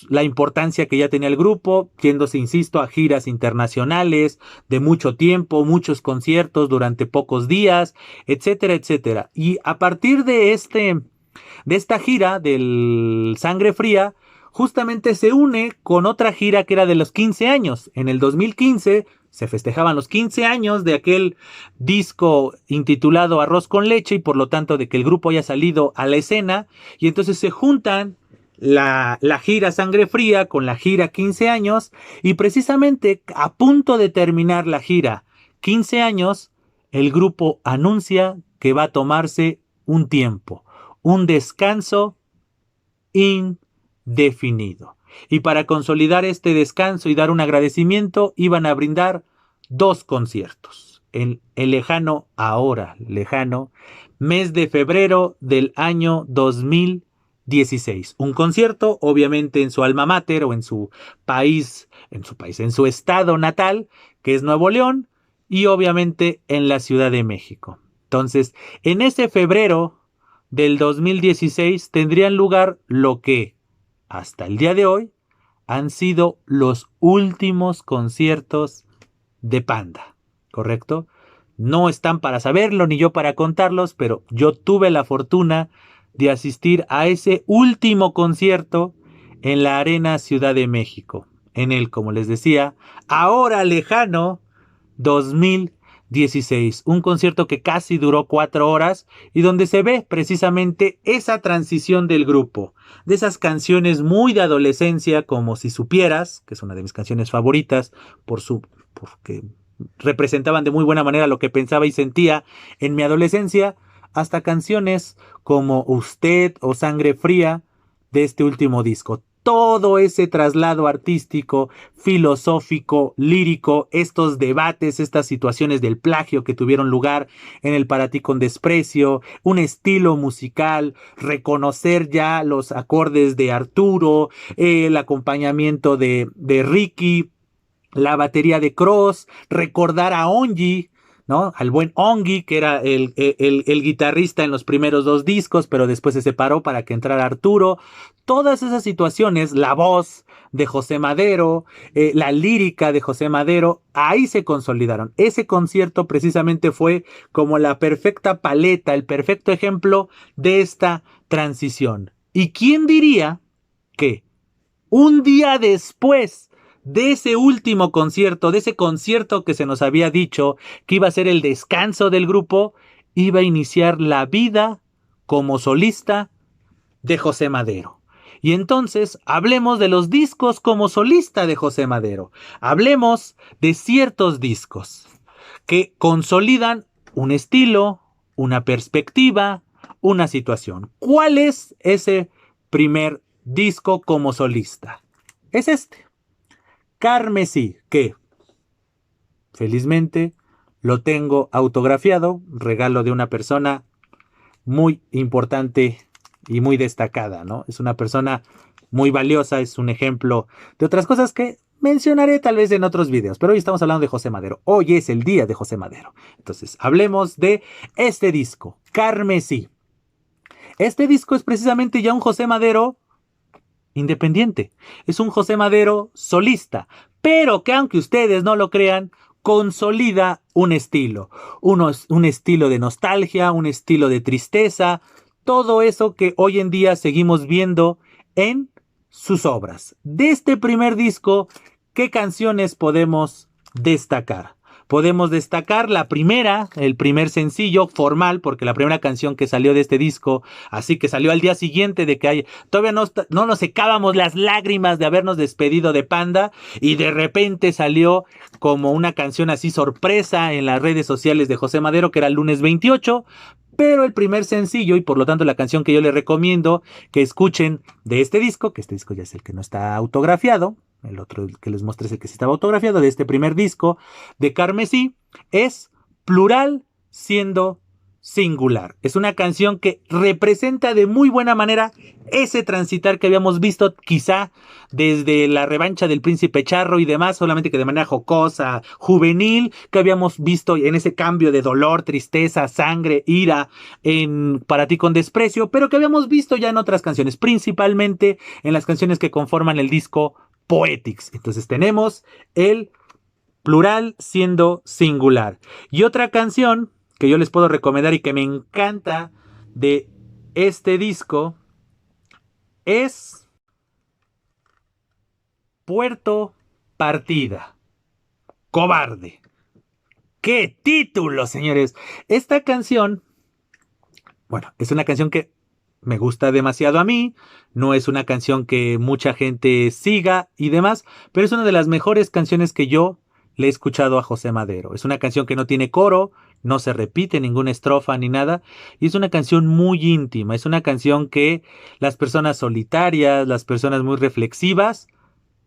la importancia que ya tenía el grupo, yéndose, insisto, a giras internacionales de mucho tiempo, muchos conciertos durante pocos días, etcétera, etcétera. Y a partir de esta gira del Sangre Fría, justamente se une con otra gira que era de los 15 años. En el 2015 se festejaban los 15 años de aquel disco intitulado Arroz con Leche y por lo tanto de que el grupo haya salido a la escena y entonces se juntan la gira Sangre Fría con la gira 15 años y precisamente a punto de terminar la gira 15 años el grupo anuncia que va a tomarse un tiempo, un descanso indefinido. Y para consolidar este descanso y dar un agradecimiento, iban a brindar dos conciertos. En el lejano mes de febrero del año 2016. Un concierto, obviamente en su alma mater o en su estado natal, que es Nuevo León, y obviamente en la Ciudad de México. Entonces, en ese febrero del 2016 tendrían lugar lo que, hasta el día de hoy, han sido los últimos conciertos de Panda, ¿correcto? No están para saberlo ni yo para contarlos, pero yo tuve la fortuna de asistir a ese último concierto en la Arena Ciudad de México, en el, como les decía, ahora lejano 2016, un concierto que casi duró 4 horas y donde se ve precisamente esa transición del grupo, de esas canciones muy de adolescencia como Si Supieras, que es una de mis canciones favoritas porque representaban de muy buena manera lo que pensaba y sentía en mi adolescencia, hasta canciones como Usted o Sangre Fría de este último disco. Todo ese traslado artístico, filosófico, lírico, estos debates, estas situaciones del plagio que tuvieron lugar en el Para Ti con Desprecio, un estilo musical, reconocer ya los acordes de Arturo, el acompañamiento de Ricky, la batería de Cross, recordar a Ongi, ¿no? Al buen Ongi, que era el guitarrista en los primeros 2 discos, pero después se separó para que entrara Arturo. Todas esas situaciones, la voz de José Madero, la lírica de José Madero, ahí se consolidaron. Ese concierto precisamente fue como la perfecta paleta, el perfecto ejemplo de esta transición. ¿Y quién diría que un día después de ese último concierto, de ese concierto que se nos había dicho que iba a ser el descanso del grupo, iba a iniciar la vida como solista de José Madero? Y entonces hablemos de los discos como solista de José Madero. Hablemos de ciertos discos que consolidan un estilo, una perspectiva, una situación. ¿Cuál es ese primer disco como solista? Es este, Carmesí, que felizmente lo tengo autografiado, regalo de una persona muy importante y muy destacada, ¿no? Es una persona muy valiosa, es un ejemplo de otras cosas que mencionaré tal vez en otros videos, pero hoy estamos hablando de José Madero. Hoy es el día de José Madero. Entonces, hablemos de este disco, Carmesí. Este disco es precisamente ya un José Madero independiente. Es un José Madero solista, pero que aunque ustedes no lo crean, consolida un estilo. Un estilo de nostalgia, un estilo de tristeza, todo eso que hoy en día seguimos viendo en sus obras. De este primer disco, ¿qué canciones podemos destacar? Podemos destacar la primera, el primer sencillo formal, porque la primera canción que salió de este disco, así que salió al día siguiente de que todavía no nos secábamos las lágrimas de habernos despedido de Panda, y de repente salió como una canción así sorpresa en las redes sociales de José Madero, que era el lunes 28, pero el primer sencillo, y por lo tanto la canción que yo les recomiendo que escuchen de este disco, que este disco ya es el que no está autografiado, el otro que les mostré es el que sí estaba autografiado, de este primer disco de Carmesí, es Plural siendo singular. Es una canción que representa de muy buena manera ese transitar que habíamos visto quizá desde la revancha del Príncipe Charro y demás, solamente que de manera jocosa, juvenil, que habíamos visto en ese cambio de dolor, tristeza, sangre, ira en Para Ti con Desprecio, pero que habíamos visto ya en otras canciones, principalmente en las canciones que conforman el disco Poetics. Entonces tenemos el Plural siendo singular. Y otra canción que yo les puedo recomendar y que me encanta de este disco es Puerto Partida. Cobarde. ¡Qué título, señores! Esta canción, bueno, es una canción que me gusta demasiado a mí, no es una canción que mucha gente siga y demás, pero es una de las mejores canciones que yo le he escuchado a José Madero. Es una canción que no tiene coro, no se repite ninguna estrofa ni nada, y es una canción muy íntima, es una canción que las personas solitarias, las personas muy reflexivas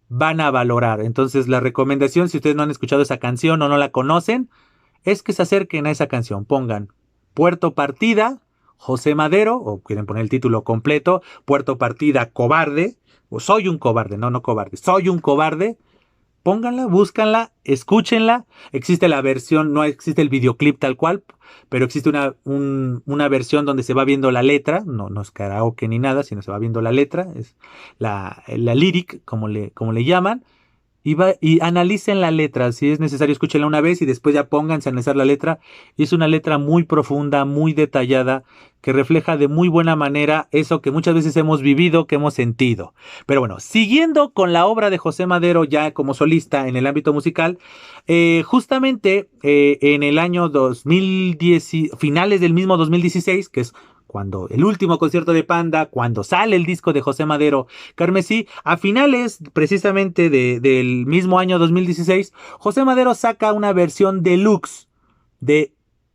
van a valorar. Entonces la recomendación, si ustedes no han escuchado esa canción o no la conocen, es que se acerquen a esa canción, pongan Puerto Partida José Madero, o quieren poner el título completo, Puerto Partida Cobarde, o Soy un cobarde, no cobarde, Soy un cobarde. Pónganla, búscanla, escúchenla. Existe la versión, no existe el videoclip tal cual, pero existe una versión donde se va viendo la letra, no es karaoke ni nada, sino se va viendo la letra, es la lyric, como le llaman. Y analicen la letra, si es necesario escúchenla una vez y después ya pónganse a analizar la letra. Y es una letra muy profunda, muy detallada, que refleja de muy buena manera eso que muchas veces hemos vivido, que hemos sentido. Pero bueno, siguiendo con la obra de José Madero ya como solista en el ámbito musical, justamente en el año 2010, finales del mismo 2016, que es cuando el último concierto de Panda, cuando sale el disco de José Madero, Carmesí, a finales precisamente del mismo año 2016, José Madero saca una versión deluxe de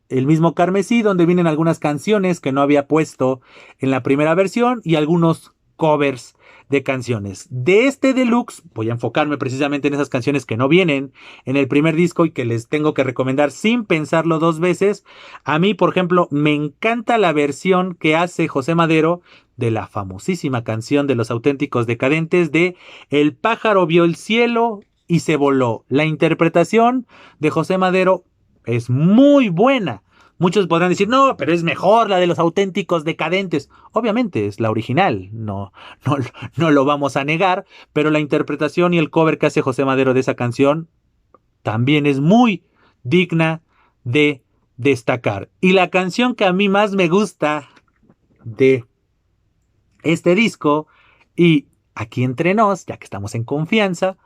el mismo Carmesí, donde vienen algunas canciones que no había puesto en la primera versión y algunos covers de canciones. De este deluxe voy a enfocarme precisamente en esas canciones que no vienen en el primer disco y que les tengo que recomendar sin pensarlo dos veces. A mí, por ejemplo, me encanta la versión que hace José Madero de la famosísima canción de Los Auténticos Decadentes de El pájaro vio el cielo y se voló. La interpretación de José Madero es muy buena. Muchos podrán decir, no, pero es mejor la de Los Auténticos Decadentes. Obviamente es la original, no, no lo vamos a negar, pero la interpretación y el cover que hace José Madero de esa canción también es muy digna de destacar. Y la canción que a mí más me gusta de este disco, y aquí entre nos, ya que estamos en confianza,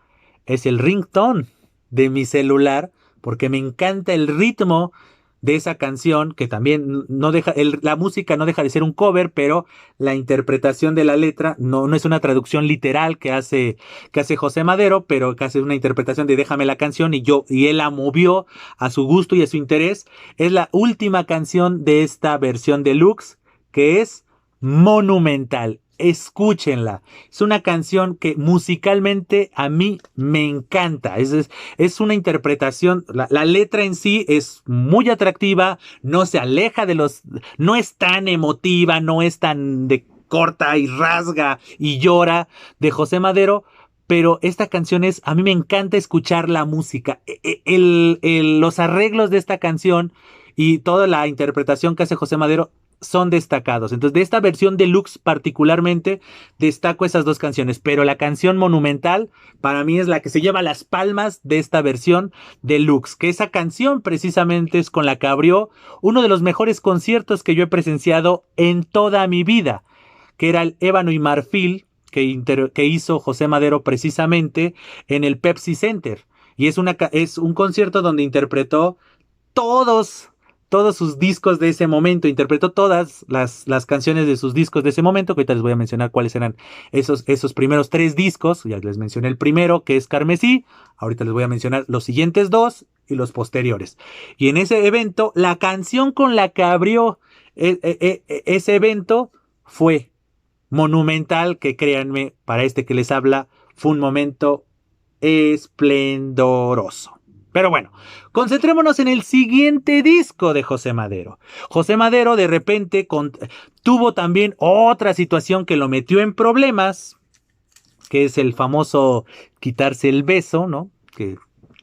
es el ringtone de mi celular, porque me encanta el ritmo de esa canción, que también no deja, la música no deja de ser un cover, pero la interpretación de la letra no es una traducción literal que hace José Madero, pero que hace una interpretación de Déjame la canción y él la movió a su gusto y a su interés. Es la última canción de esta versión deluxe, que es Monumental. Escúchenla. Es una canción que musicalmente a mí me encanta. Es una interpretación. La letra en sí es muy atractiva. No se aleja de los. No es tan emotiva. No es tan de corta y rasga y llora de José Madero. Pero esta canción es. A mí me encanta escuchar la música. Los arreglos de esta canción y toda la interpretación que hace José Madero son destacados. Entonces, de esta versión deluxe particularmente, destaco esas dos canciones. Pero la canción Monumental, para mí es la que se lleva las palmas de esta versión deluxe. Que esa canción precisamente es con la que abrió uno de los mejores conciertos que yo he presenciado en toda mi vida. Que era el Ébano y Marfil que hizo José Madero precisamente en el Pepsi Center. Y es un concierto donde interpretó todos sus discos de ese momento, interpretó todas las canciones de sus discos de ese momento, que ahorita les voy a mencionar cuáles eran esos primeros tres discos. Ya les mencioné el primero, que es Carmesí, ahorita les voy a mencionar los siguientes dos y los posteriores. Y en ese evento, la canción con la que abrió ese evento fue Monumental, que créanme, para este que les habla, fue un momento esplendoroso. Pero bueno, concentrémonos en el siguiente disco de José Madero. José Madero de repente tuvo también otra situación que lo metió en problemas, que es el famoso quitarse el beso, ¿no? Que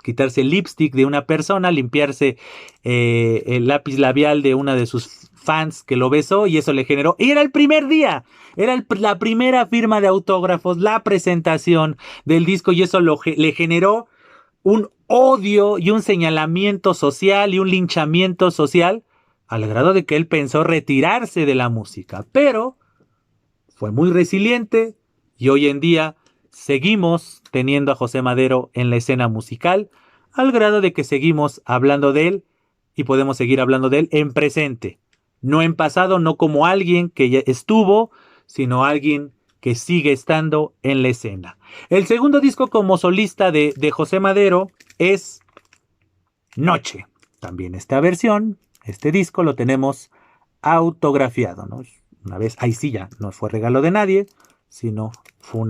quitarse el lipstick de una persona, limpiarse el lápiz labial de una de sus fans que lo besó, y eso le generó, y era el primer día, era la primera firma de autógrafos, la presentación del disco, y eso le generó un odio y un señalamiento social y un linchamiento social, al grado de que él pensó retirarse de la música. Pero fue muy resiliente y hoy en día seguimos teniendo a José Madero en la escena musical, al grado de que seguimos hablando de él y podemos seguir hablando de él en presente. No en pasado, no como alguien que ya estuvo, sino alguien que sigue estando en la escena. El segundo disco como solista de José Madero es Noche. También esta versión, este disco lo tenemos autografiado, ¿no? Una vez, ahí sí ya no fue regalo de nadie, sino fue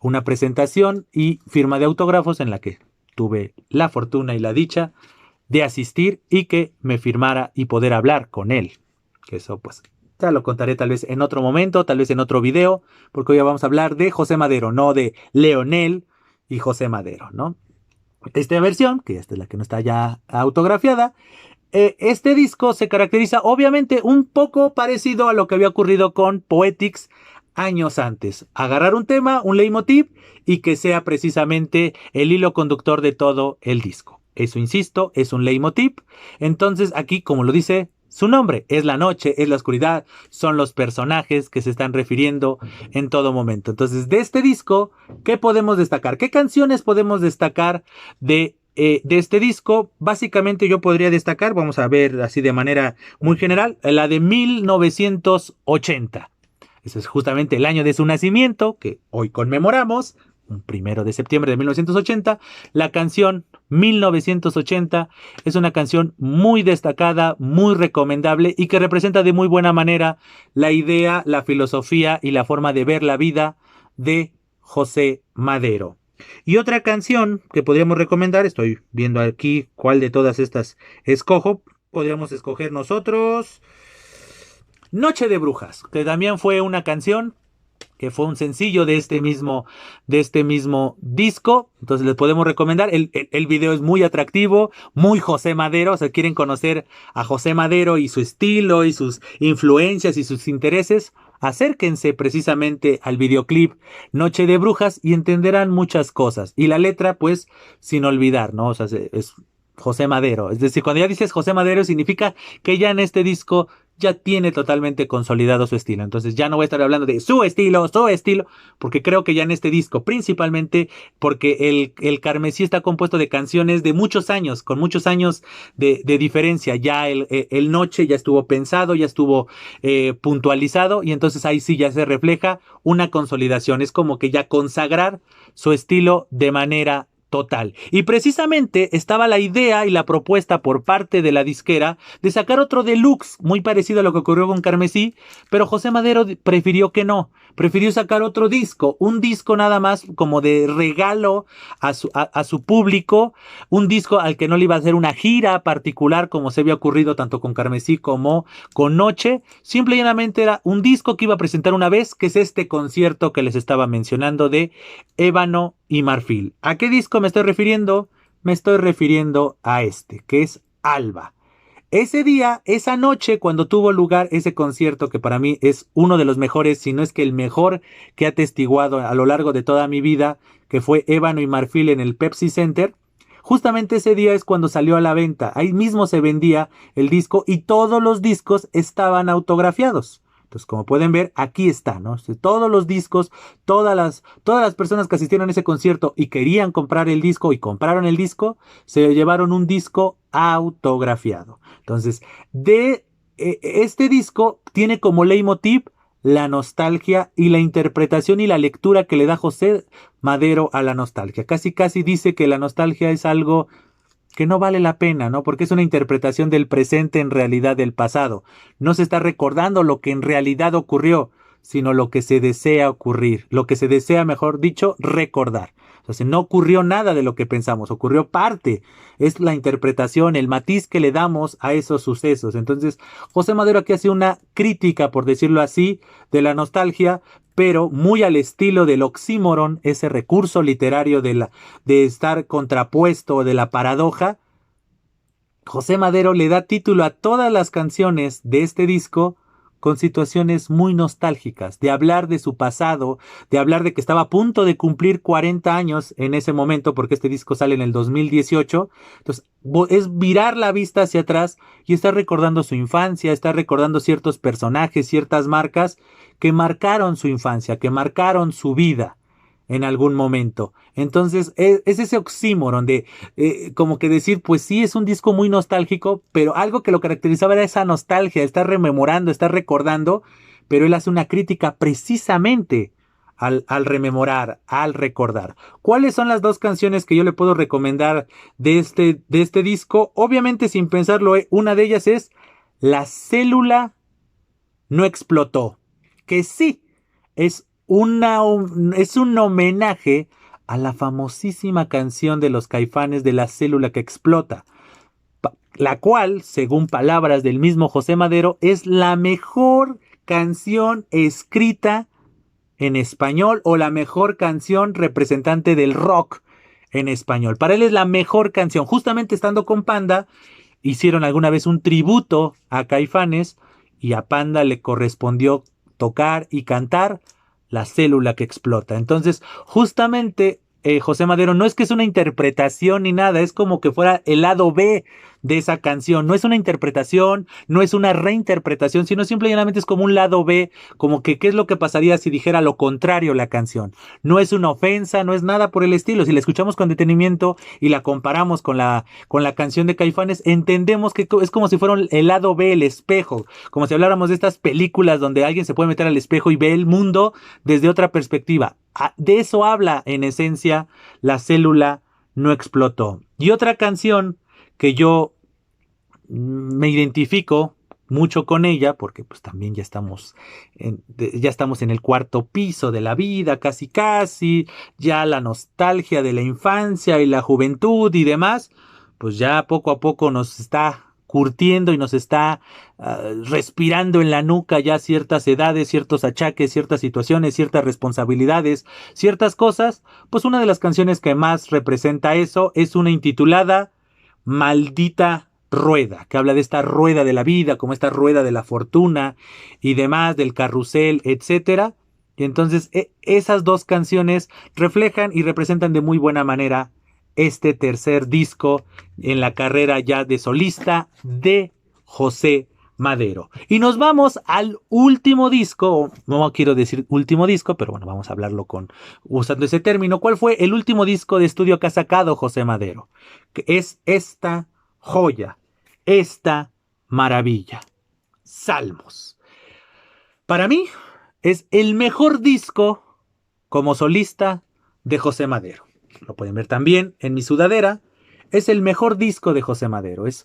una presentación y firma de autógrafos en la que tuve la fortuna y la dicha de asistir y que me firmara y poder hablar con él. Que eso pues Ya lo contaré tal vez en otro momento, tal vez en otro video, porque hoy vamos a hablar de José Madero, no de Leonel y José Madero, ¿no? Esta versión, que esta es la que no está ya autografiada, este disco se caracteriza obviamente un poco parecido a lo que había ocurrido con Poetics años antes. Agarrar un tema, un leitmotiv y que sea precisamente el hilo conductor de todo el disco. Eso, insisto, es un leitmotiv. Entonces aquí, como lo dice su nombre, es la noche, es la oscuridad, son los personajes que se están refiriendo en todo momento. Entonces, de este disco, ¿qué podemos destacar? ¿Qué canciones podemos destacar de este disco? Básicamente yo podría destacar, vamos a ver así de manera muy general, la de 1980. Ese es justamente el año de su nacimiento, que hoy conmemoramos, un 1 de septiembre de 1980. La canción 1980 es una canción muy destacada, muy recomendable y que representa de muy buena manera la idea, la filosofía y la forma de ver la vida de José Madero. Y otra canción que podríamos recomendar, estoy viendo aquí cuál de todas estas escojo, podríamos escoger nosotros Noche de Brujas, que también fue una canción que fue un sencillo de este mismo disco. Entonces les podemos recomendar. El video es muy atractivo, muy José Madero. O sea, quieren conocer a José Madero y su estilo y sus influencias y sus intereses. Acérquense precisamente al videoclip Noche de Brujas y entenderán muchas cosas. Y la letra, pues, sin olvidar, ¿no? O sea, es José Madero. Es decir, cuando ya dices José Madero, significa que ya en este disco ya tiene totalmente consolidado su estilo. Entonces ya no voy a estar hablando de su estilo, porque creo que ya en este disco, principalmente porque el Carmesí está compuesto de canciones de muchos años, con muchos años de diferencia. Ya el Noche ya estuvo pensado, ya estuvo puntualizado, y entonces ahí sí ya se refleja una consolidación. Es como que ya consagrar su estilo de manera total. Y precisamente estaba la idea y la propuesta por parte de la disquera de sacar otro deluxe muy parecido a lo que ocurrió con Carmesí, pero José Madero prefirió que no. Prefirió sacar otro disco, un disco nada más como de regalo a su público, un disco al que no le iba a hacer una gira particular como se había ocurrido tanto con Carmesí como con Noche. Simple y llanamente era un disco que iba a presentar una vez, que es este concierto que les estaba mencionando de Ébano y Marfil. ¿A qué disco me estoy refiriendo? Me estoy refiriendo a este, que es Alba. Ese día, esa noche, cuando tuvo lugar ese concierto, que para mí es uno de los mejores, si no es que el mejor que ha atestiguado a lo largo de toda mi vida, que fue Ébano y Marfil en el Pepsi Center, justamente ese día es cuando salió a la venta. Ahí mismo se vendía el disco y todos los discos estaban autografiados. Entonces, como pueden ver, aquí está, ¿no? Todos los discos, todas las personas que asistieron a ese concierto y querían comprar el disco y compraron el disco, se llevaron un disco autografiado. Entonces, este disco tiene como leitmotiv la nostalgia y la interpretación y la lectura que le da José Madero a la nostalgia. Casi casi dice que la nostalgia es algo que no vale la pena, ¿no? Porque es una interpretación del presente en realidad del pasado. No se está recordando lo que en realidad ocurrió, sino lo que se desea ocurrir, lo que se desea, mejor dicho, recordar. O sea, no ocurrió nada de lo que pensamos, ocurrió parte. Es la interpretación, el matiz que le damos a esos sucesos. Entonces, José Madero aquí hace una crítica, por decirlo así, de la nostalgia, pero muy al estilo del oxímoron, ese recurso literario de estar contrapuesto, de la paradoja. José Madero le da título a todas las canciones de este disco con situaciones muy nostálgicas, de hablar de su pasado, de hablar de que estaba a punto de cumplir 40 años en ese momento, porque este disco sale en el 2018. Entonces, es virar la vista hacia atrás y estar recordando su infancia, estar recordando ciertos personajes, ciertas marcas que marcaron su infancia, que marcaron su vida en algún momento. Entonces es ese oxímoron de como que decir, pues sí, es un disco muy nostálgico, pero algo que lo caracterizaba era esa nostalgia, estar rememorando, estar recordando, pero él hace una crítica precisamente al rememorar, al recordar. ¿Cuáles son las dos canciones que yo le puedo recomendar de este disco? Obviamente, sin pensarlo, una de ellas es La célula no explotó, que sí, es es un homenaje a la famosísima canción de los Caifanes de La célula que explota, la cual, según palabras del mismo José Madero, es la mejor canción escrita en español o la mejor canción representante del rock en español. Para él es la mejor canción. Justamente estando con Panda, hicieron alguna vez un tributo a Caifanes y a Panda le correspondió tocar y cantar La célula que explota. Entonces, justamente José Madero no es que es una interpretación ni nada, es como que fuera el lado B de esa canción. No es una interpretación, no es una reinterpretación, sino simplemente es como un lado B, como que qué es lo que pasaría si dijera lo contrario la canción. No es una ofensa, no es nada por el estilo. Si la escuchamos con detenimiento y la comparamos con la canción de Caifanes, entendemos que es como si fuera el lado B, el espejo, como si habláramos de estas películas donde alguien se puede meter al espejo y ve el mundo desde otra perspectiva. De eso habla en esencia La célula no explotó. Y otra canción que yo me identifico mucho con ella, porque pues también ya estamos en el cuarto piso de la vida, casi casi, ya la nostalgia de la infancia y la juventud y demás, pues ya poco a poco nos está curtiendo y nos está respirando en la nuca ya ciertas edades, ciertos achaques, ciertas situaciones, ciertas responsabilidades, ciertas cosas. Pues una de las canciones que más representa eso es una intitulada Maldita rueda, que habla de esta rueda de la vida, como esta rueda de la fortuna y demás, del carrusel, etcétera. Y entonces esas dos canciones reflejan y representan de muy buena manera este tercer disco en la carrera ya de solista de José Madero. Y nos vamos al último disco, no quiero decir último disco, pero bueno, vamos a hablarlo usando ese término. ¿Cuál fue el último disco de estudio que ha sacado José Madero? Que es esta joya, esta maravilla, Salmos. Para mí es el mejor disco como solista de José Madero. Lo pueden ver también en mi sudadera. Es el mejor disco de José Madero. Es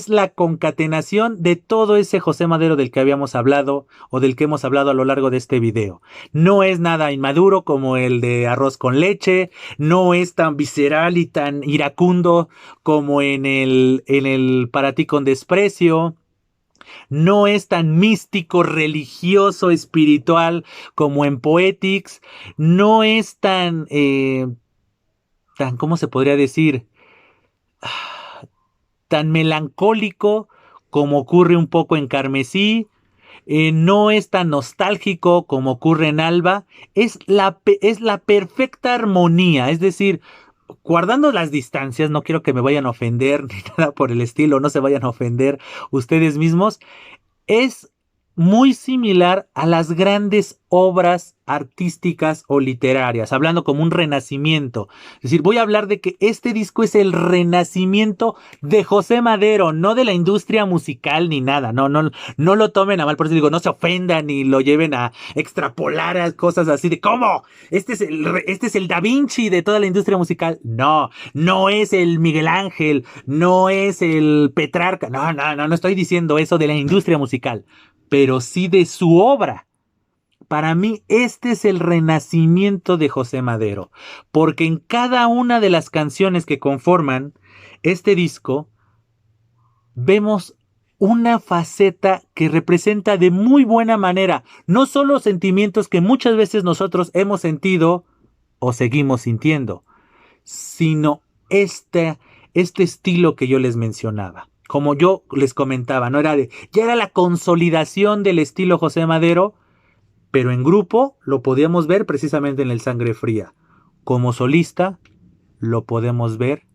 la concatenación de todo ese José Madero del que habíamos hablado o del que hemos hablado a lo largo de este video. No es nada inmaduro como el de Arroz con Leche. No es tan visceral y tan iracundo como en el Para ti con desprecio. No es tan místico, religioso, espiritual como en Poetics. No es ¿cómo se podría decir? Tan melancólico como ocurre un poco en Carmesí. No es tan nostálgico como ocurre en Alba. Es la perfecta armonía. Es decir, guardando las distancias, no quiero que me vayan a ofender ni nada por el estilo, no se vayan a ofender ustedes mismos. Es muy similar a las grandes obras artísticas o literarias, hablando como un renacimiento. Es decir, voy a hablar de que este disco es el renacimiento de José Madero, no de la industria musical ni nada. No lo tomen a mal, por eso digo, no se ofendan ni lo lleven a extrapolar a cosas así de ¿cómo? Este es el Da Vinci de toda la industria musical. No es el Miguel Ángel, no es el Petrarca. No estoy diciendo eso de la industria musical, pero sí de su obra. Para mí este es el renacimiento de José Madero, porque en cada una de las canciones que conforman este disco vemos una faceta que representa de muy buena manera no solo sentimientos que muchas veces nosotros hemos sentido o seguimos sintiendo, sino este estilo que yo les mencionaba. Como yo les comentaba, ya era la consolidación del estilo José Madero, pero en grupo lo podíamos ver precisamente en el Sangre Fría. Como solista lo podemos ver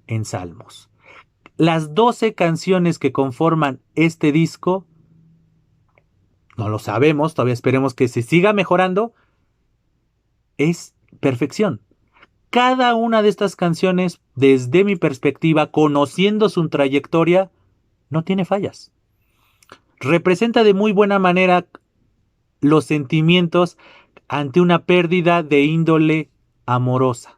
en Salmos. Las 12 canciones que conforman este disco, no lo sabemos, todavía esperemos que se siga mejorando, es perfección. Cada una de estas canciones, desde mi perspectiva, conociendo su trayectoria, no tiene fallas. Representa de muy buena manera los sentimientos ante una pérdida de índole amorosa.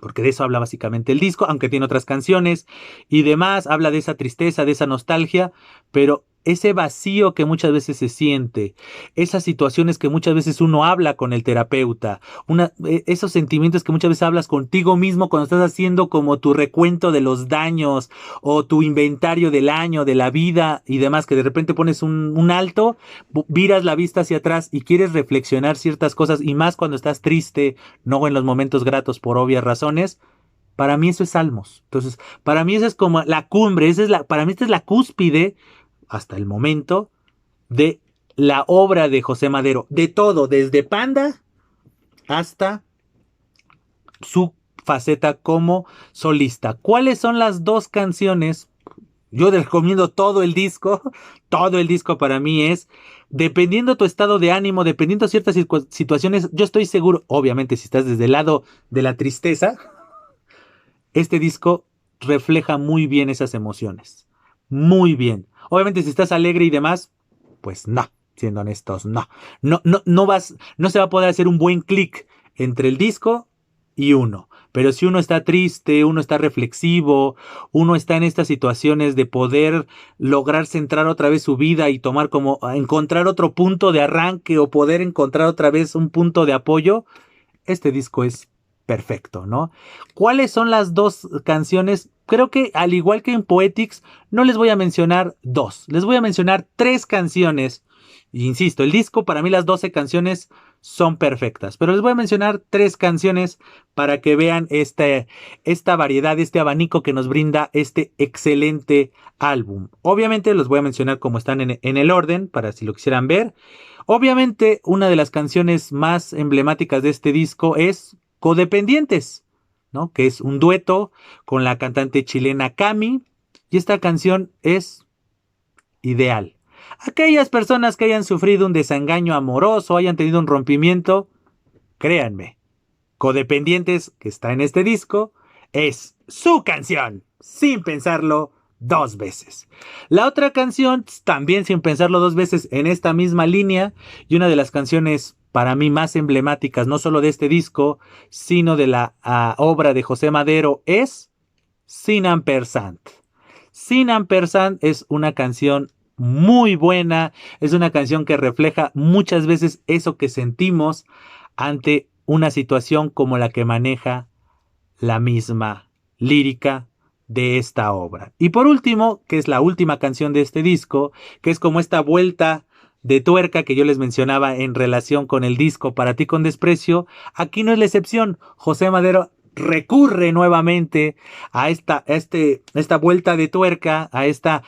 Porque de eso habla básicamente el disco, aunque tiene otras canciones y demás, habla de esa tristeza, de esa nostalgia, pero ese vacío que muchas veces se siente, esas situaciones que muchas veces uno habla con el terapeuta, esos sentimientos que muchas veces hablas contigo mismo cuando estás haciendo como tu recuento de los daños o tu inventario del año, de la vida y demás, que de repente pones un alto, viras la vista hacia atrás y quieres reflexionar ciertas cosas y más cuando estás triste, no en los momentos gratos por obvias razones. Para mí eso es Salmos. Entonces, para mí esa es como la cumbre, para mí esta es la cúspide hasta el momento de la obra de José Madero, de todo, desde Panda hasta su faceta como solista. ¿Cuáles son las dos canciones? Yo te recomiendo todo el disco. Todo el disco para mí es, dependiendo tu estado de ánimo, dependiendo ciertas situaciones, yo estoy seguro, obviamente si estás desde el lado de la tristeza, este disco refleja muy bien esas emociones. Muy bien. Obviamente si estás alegre y demás, pues no, siendo honestos, no. No se va a poder hacer un buen clic entre el disco y uno. Pero si uno está triste, uno está reflexivo, uno está en estas situaciones de poder lograr centrar otra vez su vida y tomar como encontrar otro punto de arranque o poder encontrar otra vez un punto de apoyo, este disco es perfecto, ¿no? ¿Cuáles son las dos canciones? Creo que al igual que en Poetics, no les voy a mencionar dos, les voy a mencionar tres canciones. Y insisto, el disco para mí las 12 canciones son perfectas, pero les voy a mencionar tres canciones para que vean esta variedad, este abanico que nos brinda este excelente álbum. Obviamente los voy a mencionar como están en el orden, para si lo quisieran ver. Obviamente, una de las canciones más emblemáticas de este disco es Codependientes, ¿no? Que es un dueto con la cantante chilena Cami. Y esta canción es ideal. Aquellas personas que hayan sufrido un desengaño amoroso, hayan tenido un rompimiento, créanme, Codependientes, que está en este disco, es su canción, sin pensarlo dos veces. La otra canción, también sin pensarlo dos veces, en esta misma línea, y una de las canciones para mí más emblemáticas, no solo de este disco, sino de la obra de José Madero, es Sin Ampersand. Sin Ampersand es una canción muy buena, es una canción que refleja muchas veces eso que sentimos ante una situación como la que maneja la misma lírica de esta obra. Y por último, que es la última canción de este disco, que es como esta vuelta de tuerca que yo les mencionaba en relación con el disco Para ti con desprecio, aquí no es la excepción. José Madero recurre nuevamente a esta vuelta de tuerca, a esta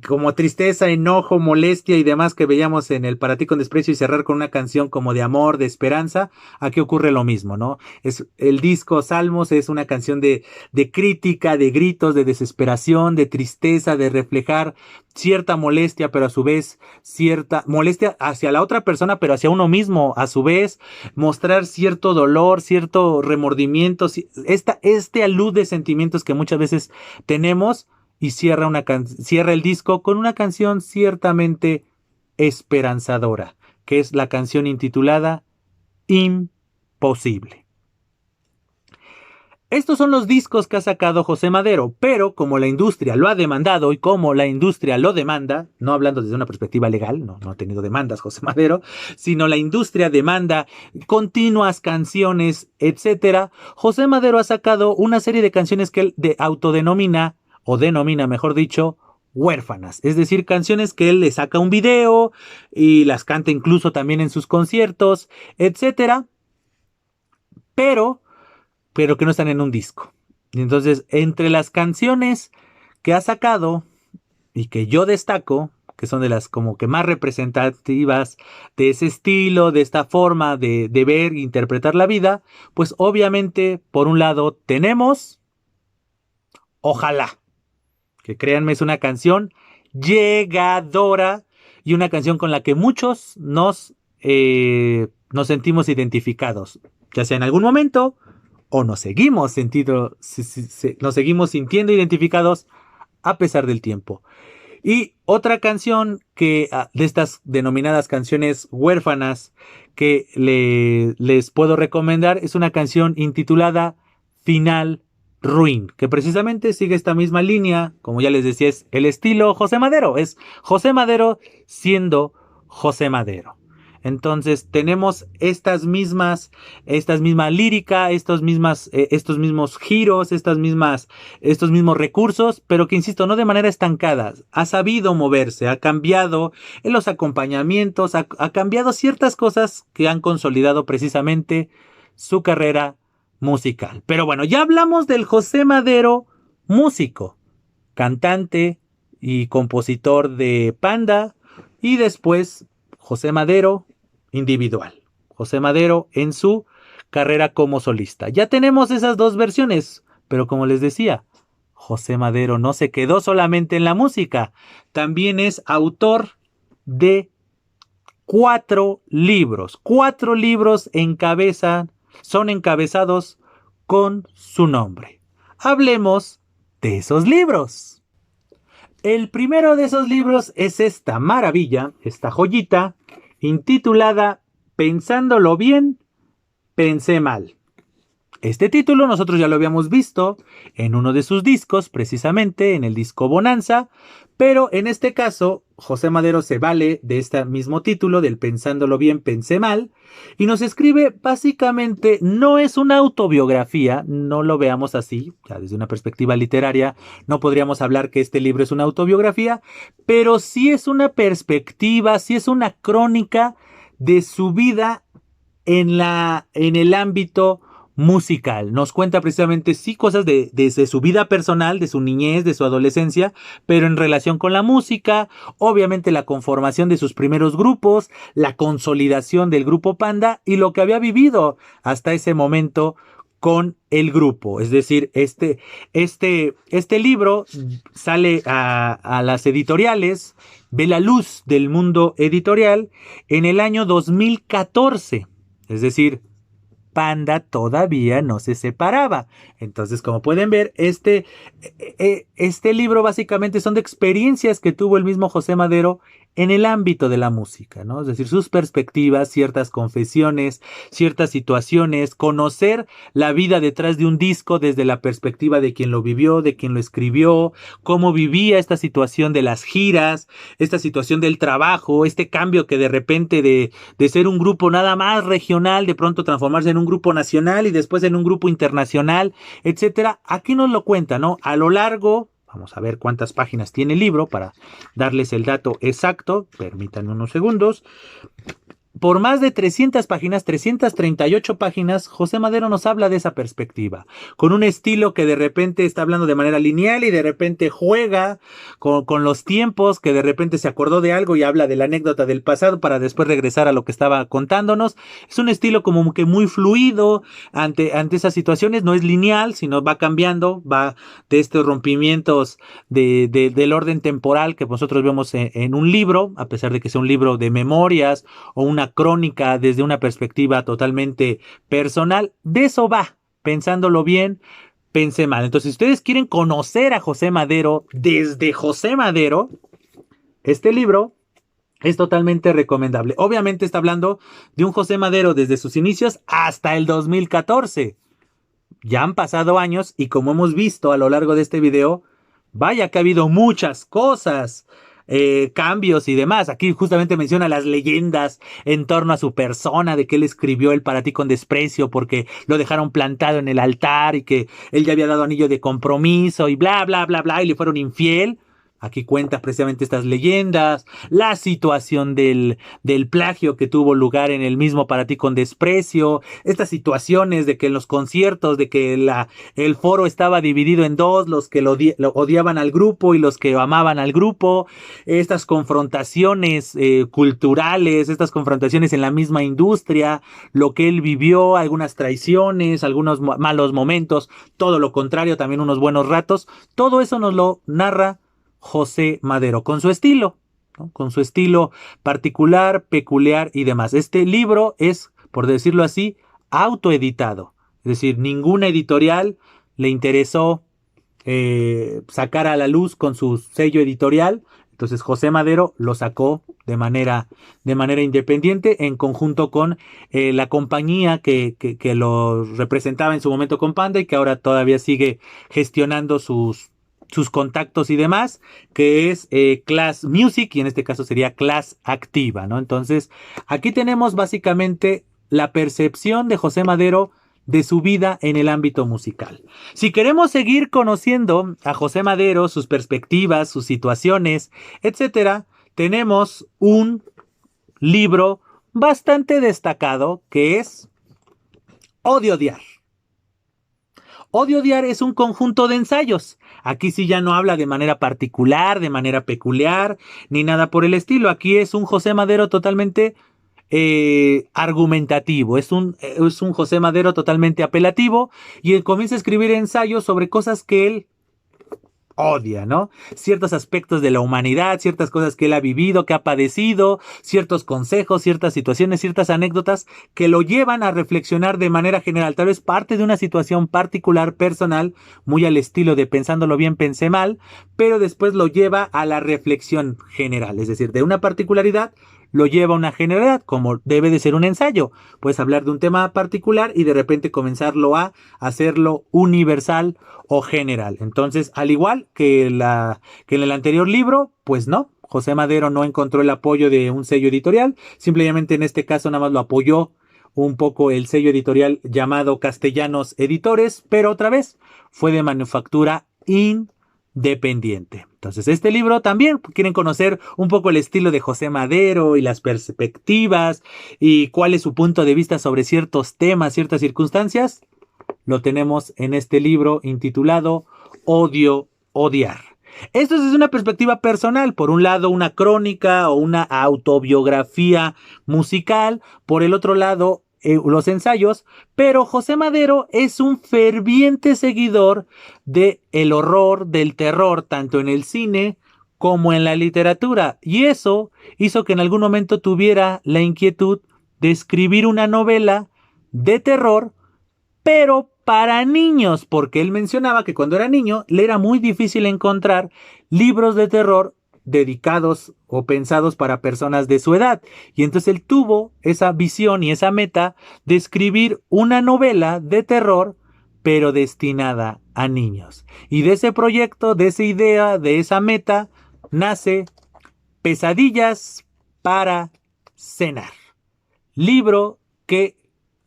como tristeza, enojo, molestia y demás que veíamos en el Para ti con desprecio y cerrar con una canción como de amor, de esperanza. Aquí ocurre lo mismo, ¿no? Es el disco Salmos es una canción de crítica, de gritos, de desesperación, de tristeza, de reflejar cierta molestia, pero a su vez cierta molestia hacia la otra persona, pero hacia uno mismo, a su vez mostrar cierto dolor, cierto remordimiento, este alud de sentimientos que muchas veces tenemos y cierra el disco con una canción ciertamente esperanzadora, que es la canción intitulada Imposible. Estos son los discos que ha sacado José Madero, pero como la industria lo ha demandado y como la industria lo demanda, no hablando desde una perspectiva legal, no ha tenido demandas José Madero, sino la industria demanda continuas canciones, etcétera. José Madero ha sacado una serie de canciones que él autodenomina, o denomina mejor dicho, huérfanas, es decir, canciones que él le saca un video y las canta incluso también en sus conciertos, etcétera, pero que no están en un disco. Y entonces, entre las canciones que ha sacado y que yo destaco, que son de las como que más representativas de ese estilo, de esta forma de ver e interpretar la vida, pues obviamente, por un lado, tenemos Ojalá, que créanme es una canción llegadora y una canción con la que muchos nos sentimos identificados, ya sea en algún momento o nos seguimos sintiendo identificados a pesar del tiempo. Y otra canción que de estas denominadas canciones huérfanas que les puedo recomendar es una canción intitulada Final ruin, que precisamente sigue esta misma línea, como ya les decía, es el estilo José Madero, es José Madero siendo José Madero. Entonces tenemos esta misma lírica, estos mismos giros, estos mismos recursos, pero que insisto, no de manera estancada. Ha sabido moverse, ha cambiado en los acompañamientos, ha cambiado ciertas cosas que han consolidado precisamente su carrera musical. Pero bueno, ya hablamos del José Madero músico, cantante y compositor de Panda, y después José Madero individual. José Madero en su carrera como solista. Ya tenemos esas dos versiones, pero como les decía, José Madero no se quedó solamente en la música, también es autor de 4 libros. 4 libros son encabezados con su nombre. Hablemos de esos libros. El primero de esos libros es esta maravilla, esta joyita, intitulada Pensándolo bien, pensé mal. Este título nosotros ya lo habíamos visto en uno de sus discos, precisamente en el disco Bonanza, pero en este caso José Madero se vale de este mismo título, del Pensándolo bien, pensé mal, y nos escribe básicamente, no es una autobiografía, no lo veamos así, ya desde una perspectiva literaria no podríamos hablar que este libro es una autobiografía, pero sí es una perspectiva, sí es una crónica de su vida en el ámbito musical. Nos cuenta precisamente sí cosas desde su vida personal, de su niñez, de su adolescencia, pero en relación con la música, obviamente la conformación de sus primeros grupos, la consolidación del grupo Panda y lo que había vivido hasta ese momento con el grupo. Es decir, este libro sale a las editoriales, ve la luz del mundo editorial en el año 2014. Es decir, Panda todavía no se separaba. Entonces, como pueden ver, este libro básicamente son de experiencias que tuvo el mismo José Madero en el ámbito de la música, ¿no? Es decir, sus perspectivas, ciertas confesiones, ciertas situaciones, conocer la vida detrás de un disco desde la perspectiva de quien lo vivió, de quien lo escribió, cómo vivía esta situación de las giras, esta situación del trabajo, este cambio que de repente de ser un grupo nada más regional, de pronto transformarse en un grupo nacional y después en un grupo internacional, etcétera. Aquí nos lo cuenta, ¿no? A lo largo, vamos a ver cuántas páginas tiene el libro para darles el dato exacto. Permítanme unos segundos. Por más de 300 páginas, 338 páginas, José Madero nos habla de esa perspectiva, con un estilo que de repente está hablando de manera lineal y de repente juega con los tiempos, que de repente se acordó de algo y habla de la anécdota del pasado para después regresar a lo que estaba contándonos. Es un estilo como que muy fluido ante esas situaciones, no es lineal, sino va cambiando, va de estos rompimientos del orden temporal que nosotros vemos en un libro, a pesar de que sea un libro de memorias o una crónica desde una perspectiva totalmente personal. De eso va, pensándolo bien, pensé mal. Entonces, si ustedes quieren conocer a José Madero desde José Madero, este libro es totalmente recomendable. Obviamente está hablando de un José Madero desde sus inicios hasta el 2014. Ya han pasado años y como hemos visto a lo largo de este video, vaya que ha habido muchas cosas, cambios y demás. Aquí justamente menciona las leyendas en torno a su persona, de que él escribió el Para ti con desprecio porque lo dejaron plantado en el altar y que él ya había dado anillo de compromiso y bla, bla, bla, bla, y le fueron infiel. Aquí cuenta precisamente estas leyendas, la situación del plagio que tuvo lugar en el mismo Para ti con desprecio, estas situaciones de que en los conciertos, de que el foro estaba dividido en dos, los que lo odiaban al grupo y los que amaban al grupo, estas confrontaciones culturales, estas confrontaciones en la misma industria, lo que él vivió, algunas traiciones, algunos malos momentos, todo lo contrario, también unos buenos ratos, todo eso nos lo narra José Madero, con su estilo, ¿no? Con su estilo particular, peculiar y demás. Este libro es, por decirlo así, autoeditado. Es decir, ninguna editorial le interesó sacar a la luz con su sello editorial. Entonces José Madero lo sacó de manera independiente en conjunto con la compañía que lo representaba en su momento con Panda y que ahora todavía sigue gestionando sus contactos y demás, que es Class Music, y en este caso sería Class Activa, ¿no? Entonces, aquí tenemos básicamente la percepción de José Madero de su vida en el ámbito musical. Si queremos seguir conociendo a José Madero, sus perspectivas, sus situaciones, etcétera, tenemos un libro bastante destacado que es Odio Odiar. Odio Odiar es un conjunto de ensayos. Aquí sí ya no habla de manera particular, de manera peculiar, ni nada por el estilo. Aquí es un José Madero totalmente argumentativo. Es un José Madero totalmente apelativo y él comienza a escribir ensayos sobre cosas que él odia, ¿no? Ciertos aspectos de la humanidad, ciertas cosas que él ha vivido, que ha padecido, ciertos consejos, ciertas situaciones, ciertas anécdotas que lo llevan a reflexionar de manera general, tal vez parte de una situación particular, personal, muy al estilo de pensándolo bien, pensé mal, pero después lo lleva a la reflexión general, es decir, de una particularidad lo lleva a una generalidad, como debe de ser un ensayo. Puedes hablar de un tema particular y de repente comenzarlo a hacerlo universal o general. Entonces, al igual que en el anterior libro, pues no, José Madero no encontró el apoyo de un sello editorial, simplemente en este caso nada más lo apoyó un poco el sello editorial llamado Castellanos Editores, pero otra vez fue de manufactura independiente. Entonces, este libro también quieren conocer un poco el estilo de José Madero y las perspectivas y cuál es su punto de vista sobre ciertos temas, ciertas circunstancias. Lo tenemos en este libro intitulado Odio Odiar. Esto es una perspectiva personal, por un lado una crónica o una autobiografía musical, por el otro lado los ensayos, pero José Madero es un ferviente seguidor del horror, del terror, tanto en el cine como en la literatura, y eso hizo que en algún momento tuviera la inquietud de escribir una novela de terror, pero para niños, porque él mencionaba que cuando era niño le era muy difícil encontrar libros de terror dedicados o pensados para personas de su edad. Y entonces él tuvo esa visión y esa meta de escribir una novela de terror, pero destinada a niños. Y de ese proyecto, de esa idea, de esa meta, nace Pesadillas para cenar. Libro que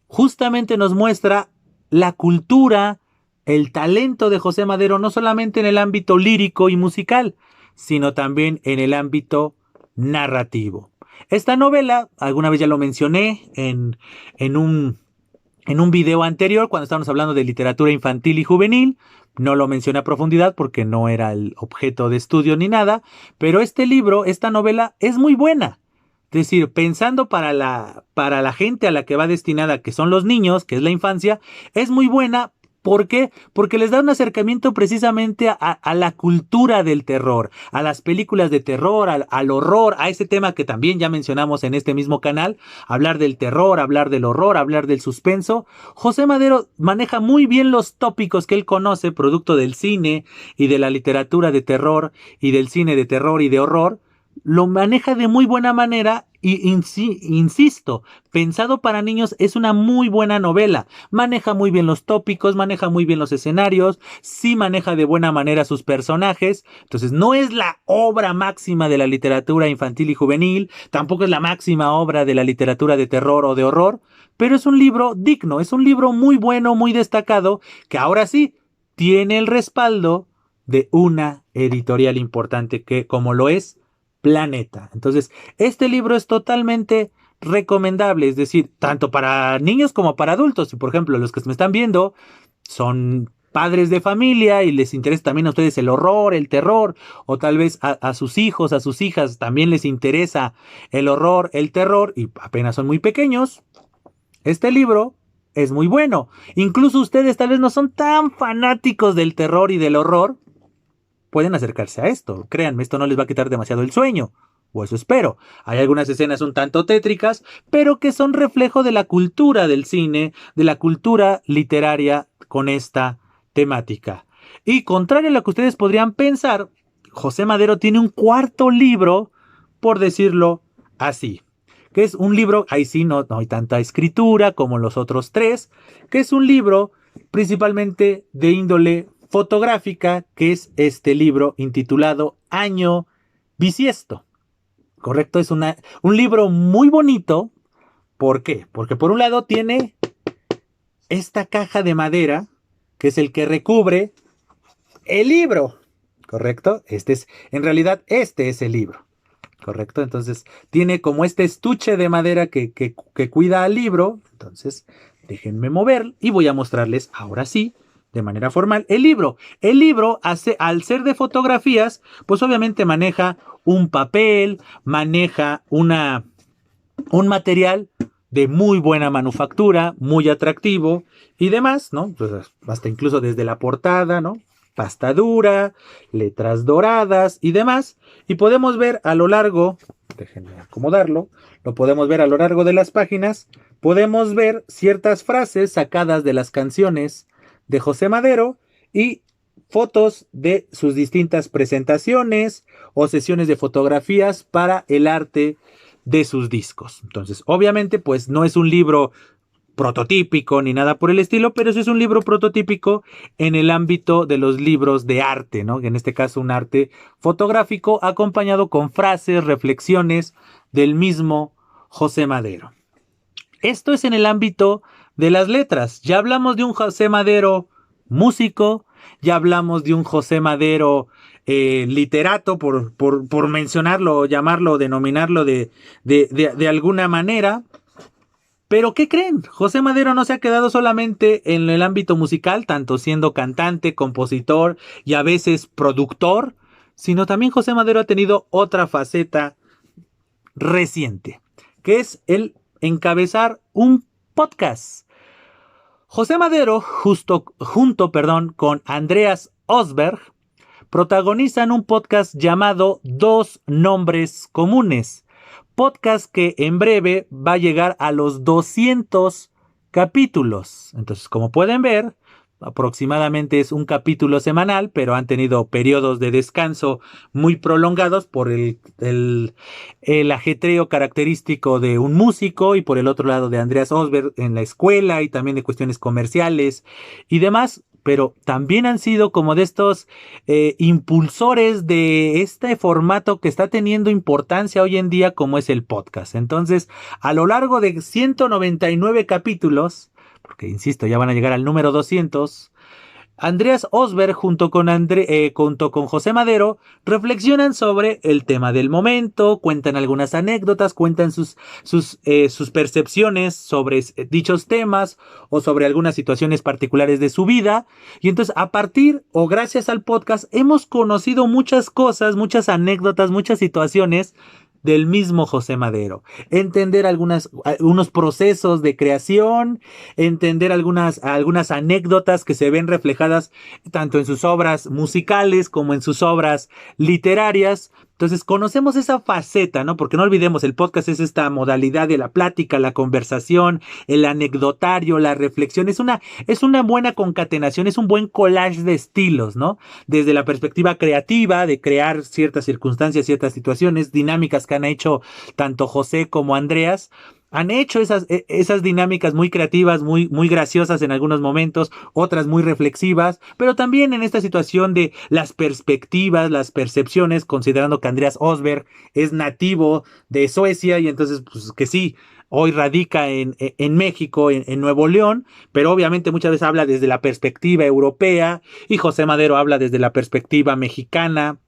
justamente nos muestra la cultura, el talento de José Madero, no solamente en el ámbito lírico y musical, sino también en el ámbito narrativo. Esta novela, alguna vez ya lo mencioné en un video anterior, cuando estábamos hablando de literatura infantil y juvenil. No lo mencioné a profundidad porque no era el objeto de estudio ni nada, pero este libro, esta novela, es muy buena. Es decir, pensando para la gente a la que va destinada, que son los niños, que es la infancia, es muy buena. ¿Por qué? Porque les da un acercamiento precisamente a la cultura del terror, a las películas de terror, al horror, a ese tema que también ya mencionamos en este mismo canal, hablar del terror, hablar del horror, hablar del suspenso. José Madero maneja muy bien los tópicos que él conoce, producto del cine y de la literatura de terror y del cine de terror y de horror. Lo maneja de muy buena manera y insisto, pensado para niños, es una muy buena novela. Maneja muy bien los tópicos, maneja muy bien los escenarios, sí maneja de buena manera sus personajes. Entonces no es la obra máxima de la literatura infantil y juvenil, tampoco es la máxima obra de la literatura de terror o de horror, pero es un libro digno, es un libro muy bueno, muy destacado, que ahora sí tiene el respaldo de una editorial importante que, como lo es Planeta. Entonces, este libro es totalmente recomendable, es decir, tanto para niños como para adultos. Si, por ejemplo, los que me están viendo son padres de familia y les interesa también a ustedes el horror, el terror, o tal vez a sus hijos, a sus hijas también les interesa el horror, el terror, y apenas son muy pequeños, este libro es muy bueno. Incluso ustedes tal vez no son tan fanáticos del terror y del horror, pueden acercarse a esto. Créanme, esto no les va a quitar demasiado el sueño. O eso espero. Hay algunas escenas un tanto tétricas, pero que son reflejo de la cultura del cine, de la cultura literaria con esta temática. Y contrario a lo que ustedes podrían pensar, José Madero tiene un cuarto libro, por decirlo así, que es un libro, ahí sí no hay tanta escritura como los otros tres, que es un libro principalmente de índole fotográfica, que es este libro intitulado Año Bisiesto. Correcto, es un libro muy bonito. ¿Por qué? Porque por un lado tiene esta caja de madera, que es el que recubre el libro. ¿Correcto? En realidad, este es el libro. ¿Correcto? Entonces, tiene como este estuche de madera que cuida al libro. Entonces, déjenme mover y voy a mostrarles ahora sí, de manera formal, el libro. El libro, al ser de fotografías, pues obviamente maneja un papel, maneja un material de muy buena manufactura, muy atractivo y demás, ¿no? Pues hasta incluso desde la portada, ¿no? Pasta dura, letras doradas y demás. Y podemos ver a lo largo, déjenme acomodarlo, lo podemos ver a lo largo de las páginas, podemos ver ciertas frases sacadas de las canciones de José Madero y fotos de sus distintas presentaciones o sesiones de fotografías para el arte de sus discos. Entonces, obviamente, pues no es un libro prototípico ni nada por el estilo, pero sí es un libro prototípico en el ámbito de los libros de arte, ¿no? En este caso, un arte fotográfico acompañado con frases, reflexiones del mismo José Madero. Esto es en el ámbito de las letras. Ya hablamos de un José Madero músico, ya hablamos de un José Madero literato, por mencionarlo, llamarlo, denominarlo de alguna manera. Pero ¿qué creen? José Madero no se ha quedado solamente en el ámbito musical, tanto siendo cantante, compositor y a veces productor, sino también José Madero ha tenido otra faceta reciente, que es el encabezar un podcast. José Madero, junto con Andreas Osberg, protagonizan un podcast llamado Dos Nombres Comunes. Podcast que en breve va a llegar a los 200 capítulos. Entonces, como pueden ver, aproximadamente es un capítulo semanal, pero han tenido periodos de descanso muy prolongados por el ajetreo característico de un músico y por el otro lado de Andreas Osberg en la escuela y también de cuestiones comerciales y demás. Pero también han sido como de estos impulsores de este formato que está teniendo importancia hoy en día como es el podcast. Entonces, a lo largo de 199 capítulos, porque insisto, ya van a llegar al número 200, Andreas Osberg junto con José Madero reflexionan sobre el tema del momento, cuentan algunas anécdotas, cuentan sus percepciones sobre dichos temas o sobre algunas situaciones particulares de su vida. Y entonces a partir o gracias al podcast hemos conocido muchas cosas, muchas anécdotas, muchas situaciones del mismo José Madero, entender algunos procesos de creación, entender algunas anécdotas que se ven reflejadas tanto en sus obras musicales como en sus obras literarias. Entonces conocemos esa faceta, ¿no? Porque no olvidemos, el podcast es esta modalidad de la plática, la conversación, el anecdotario, la reflexión. Es una buena concatenación, es un buen collage de estilos, ¿no? Desde la perspectiva creativa, de crear ciertas circunstancias, ciertas situaciones, dinámicas que han hecho tanto José como Andreas, han hecho esas dinámicas muy creativas, muy graciosas en algunos momentos, otras muy reflexivas, pero también en esta situación de las perspectivas, las percepciones, considerando que Andreas Osberg es nativo de Suecia y entonces, pues que sí, hoy radica en México, en Nuevo León, pero obviamente muchas veces habla desde la perspectiva europea y José Madero habla desde la perspectiva mexicana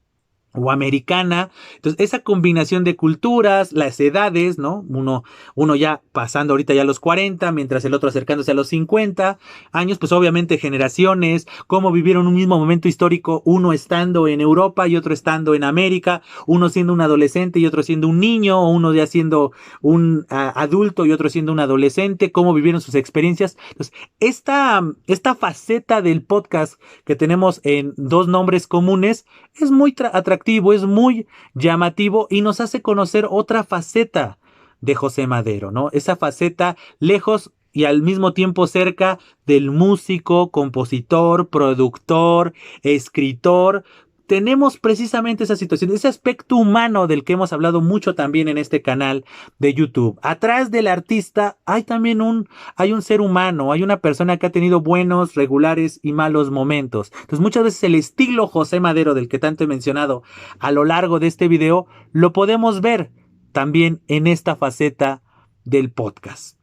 o americana. Entonces, esa combinación de culturas, las edades, ¿no? Uno ya pasando ahorita ya a los 40, mientras el otro acercándose a los 50 años, pues obviamente generaciones, cómo vivieron un mismo momento histórico, uno estando en Europa y otro estando en América, uno siendo un adolescente y otro siendo un niño, o uno ya siendo un adulto y otro siendo un adolescente, cómo vivieron sus experiencias. Entonces, esta faceta del podcast que tenemos en Dos Nombres Comunes es muy atractiva, es muy llamativo y nos hace conocer otra faceta de José Madero, ¿no? Esa faceta lejos y al mismo tiempo cerca del músico, compositor, productor, escritor, tenemos precisamente esa situación, ese aspecto humano del que hemos hablado mucho también en este canal de YouTube. Atrás del artista hay también hay un ser humano, hay una persona que ha tenido buenos, regulares y malos momentos. Entonces muchas veces el estilo José Madero del que tanto he mencionado a lo largo de este video lo podemos ver también en esta faceta del podcast.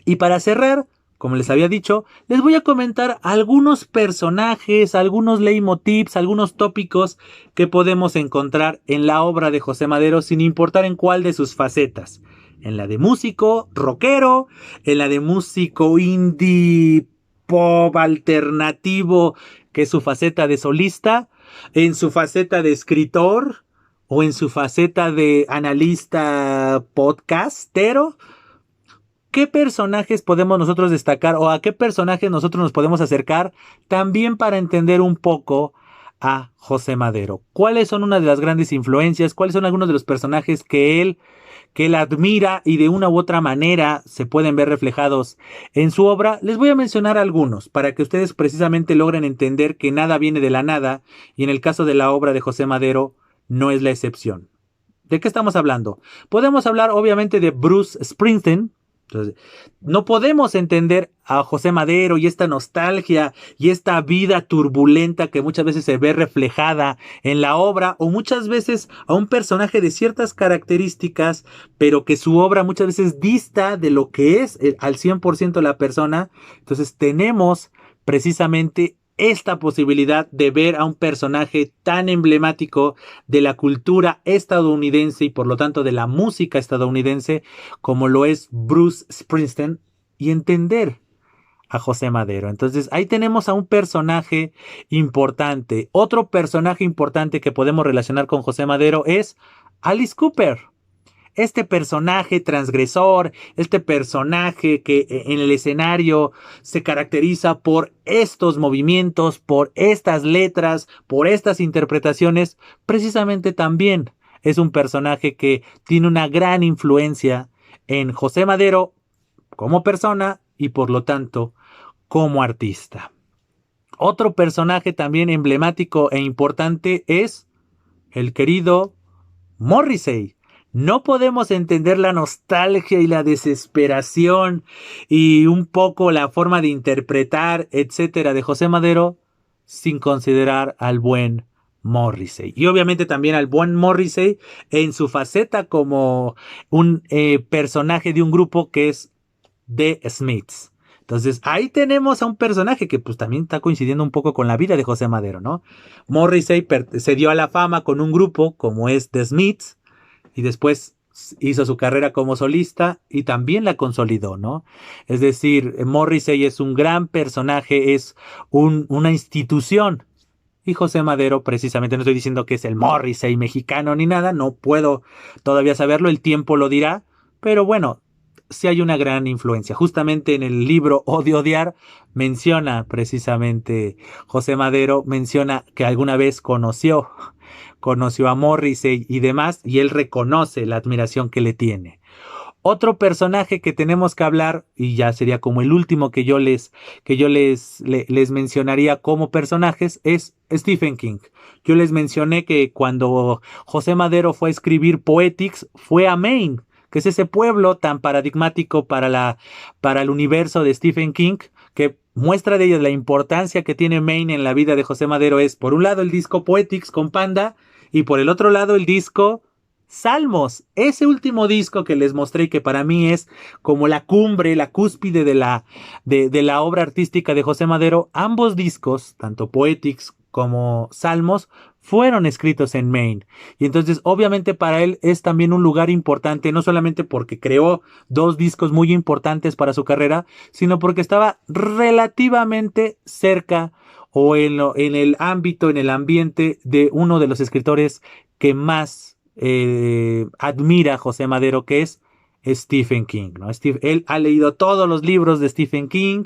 Y para cerrar, como les había dicho, les voy a comentar algunos personajes, algunos leitmotivs, algunos tópicos que podemos encontrar en la obra de José Madero sin importar en cuál de sus facetas. En la de músico rockero, en la de músico indie pop alternativo, que es su faceta de solista, en su faceta de escritor o en su faceta de analista podcastero. ¿Qué personajes podemos nosotros destacar o a qué personajes nosotros nos podemos acercar también para entender un poco a José Madero? ¿Cuáles son una de las grandes influencias? ¿Cuáles son algunos de los personajes que él admira y de una u otra manera se pueden ver reflejados en su obra? Les voy a mencionar algunos para que ustedes precisamente logren entender que nada viene de la nada y en el caso de la obra de José Madero no es la excepción. ¿De qué estamos hablando? Podemos hablar obviamente de Bruce Springsteen. Entonces, no podemos entender a José Madero y esta nostalgia y esta vida turbulenta que muchas veces se ve reflejada en la obra, o muchas veces a un personaje de ciertas características, pero que su obra muchas veces dista de lo que es al 100% la persona. Entonces tenemos precisamente esta posibilidad de ver a un personaje tan emblemático de la cultura estadounidense y por lo tanto de la música estadounidense como lo es Bruce Springsteen y entender a José Madero. Entonces ahí tenemos a un personaje importante. Otro personaje importante que podemos relacionar con José Madero es Alice Cooper. Este personaje transgresor, este personaje que en el escenario se caracteriza por estos movimientos, por estas letras, por estas interpretaciones, precisamente también es un personaje que tiene una gran influencia en José Madero como persona y por lo tanto como artista. Otro personaje también emblemático e importante es el querido Morrissey. No podemos entender la nostalgia y la desesperación y un poco la forma de interpretar, etcétera, de José Madero sin considerar al buen Morrissey. Y obviamente también al buen Morrissey en su faceta como un personaje de un grupo que es The Smiths. Entonces ahí tenemos a un personaje que pues también está coincidiendo un poco con la vida de José Madero, ¿no? Morrissey se dio a la fama con un grupo como es The Smiths y después hizo su carrera como solista y también la consolidó, ¿no? Es decir, Morrissey es un gran personaje, es una institución. Y José Madero, precisamente, no estoy diciendo que es el Morrissey mexicano ni nada, no puedo todavía saberlo, el tiempo lo dirá, pero bueno, sí hay una gran influencia. Justamente en el libro Odio Odiar menciona precisamente José Madero, menciona que alguna vez conoció a Morrissey y demás, y él reconoce la admiración que le tiene. Otro personaje que tenemos que hablar, y ya sería como el último que yo les mencionaría como personajes, es Stephen King. Yo les mencioné que cuando José Madero fue a escribir Poetics, fue a Maine, que es ese pueblo tan paradigmático para el universo de Stephen King, que muestra de ello la importancia que tiene Maine en la vida de José Madero es, por un lado, el disco Poetics con Panda, y por el otro lado, el disco Salmos, ese último disco que les mostré, que para mí es como la cumbre, la cúspide de la obra artística de José Madero. Ambos discos, tanto Poetics como Salmos, fueron escritos en Maine. Y entonces, obviamente, para él es también un lugar importante, no solamente porque creó dos discos muy importantes para su carrera, sino porque estaba relativamente cerca o en el ámbito, en el ambiente de uno de los escritores que más admira a José Madero, que es Stephen King, ¿no? Él ha leído todos los libros de Stephen King,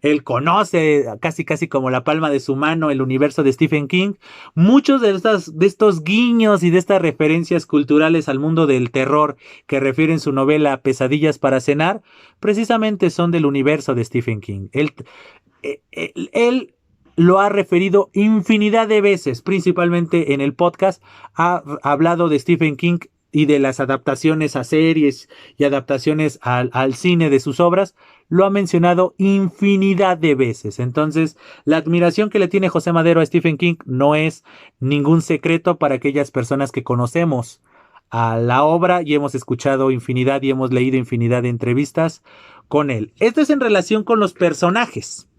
él conoce casi como la palma de su mano el universo de Stephen King. Muchos de estos guiños y de estas referencias culturales al mundo del terror que refiere en su novela Pesadillas para cenar, precisamente son del universo de Stephen King. Él lo ha referido infinidad de veces, principalmente en el podcast. Ha hablado de Stephen King y de las adaptaciones a series y adaptaciones al cine de sus obras. Lo ha mencionado infinidad de veces. Entonces, la admiración que le tiene José Madero a Stephen King no es ningún secreto para aquellas personas que conocemos a la obra y hemos escuchado infinidad y hemos leído infinidad de entrevistas con él. Esto es en relación con los personajes.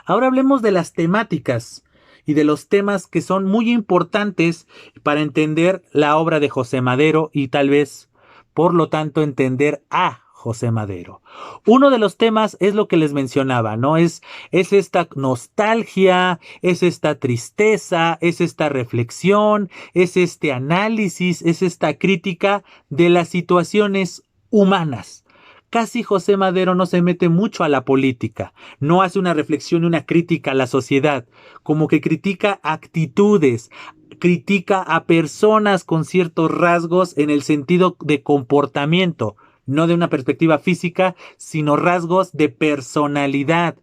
Ahora hablemos de las temáticas y de los temas que son muy importantes para entender la obra de José Madero y tal vez, por lo tanto, entender a José Madero. Uno de los temas es lo que les mencionaba, ¿no? Es esta nostalgia, es esta tristeza, es esta reflexión, es este análisis, es esta crítica de las situaciones humanas. Casi José Madero no se mete mucho a la política, no hace una reflexión y una crítica a la sociedad, como que critica actitudes, critica a personas con ciertos rasgos en el sentido de comportamiento, no de una perspectiva física, sino rasgos de personalidad.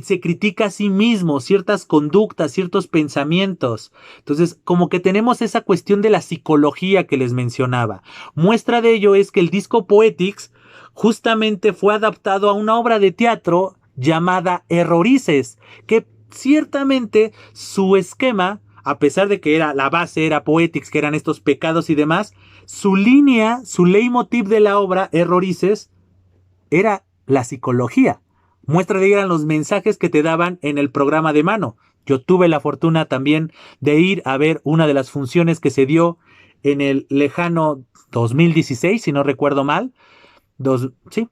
Se critica a sí mismo, ciertas conductas, ciertos pensamientos. Entonces, como que tenemos esa cuestión de la psicología que les mencionaba. Muestra de ello es que el disco Poetics justamente fue adaptado a una obra de teatro llamada Errorices, que ciertamente su esquema, a pesar de que la base era Poetics, que eran estos pecados y demás, su línea, su leitmotiv de la obra Errorices era la psicología. Muestra de ello eran los mensajes que te daban en el programa de mano. Yo tuve la fortuna también de ir a ver una de las funciones que se dio en el lejano 2016, si no recuerdo mal.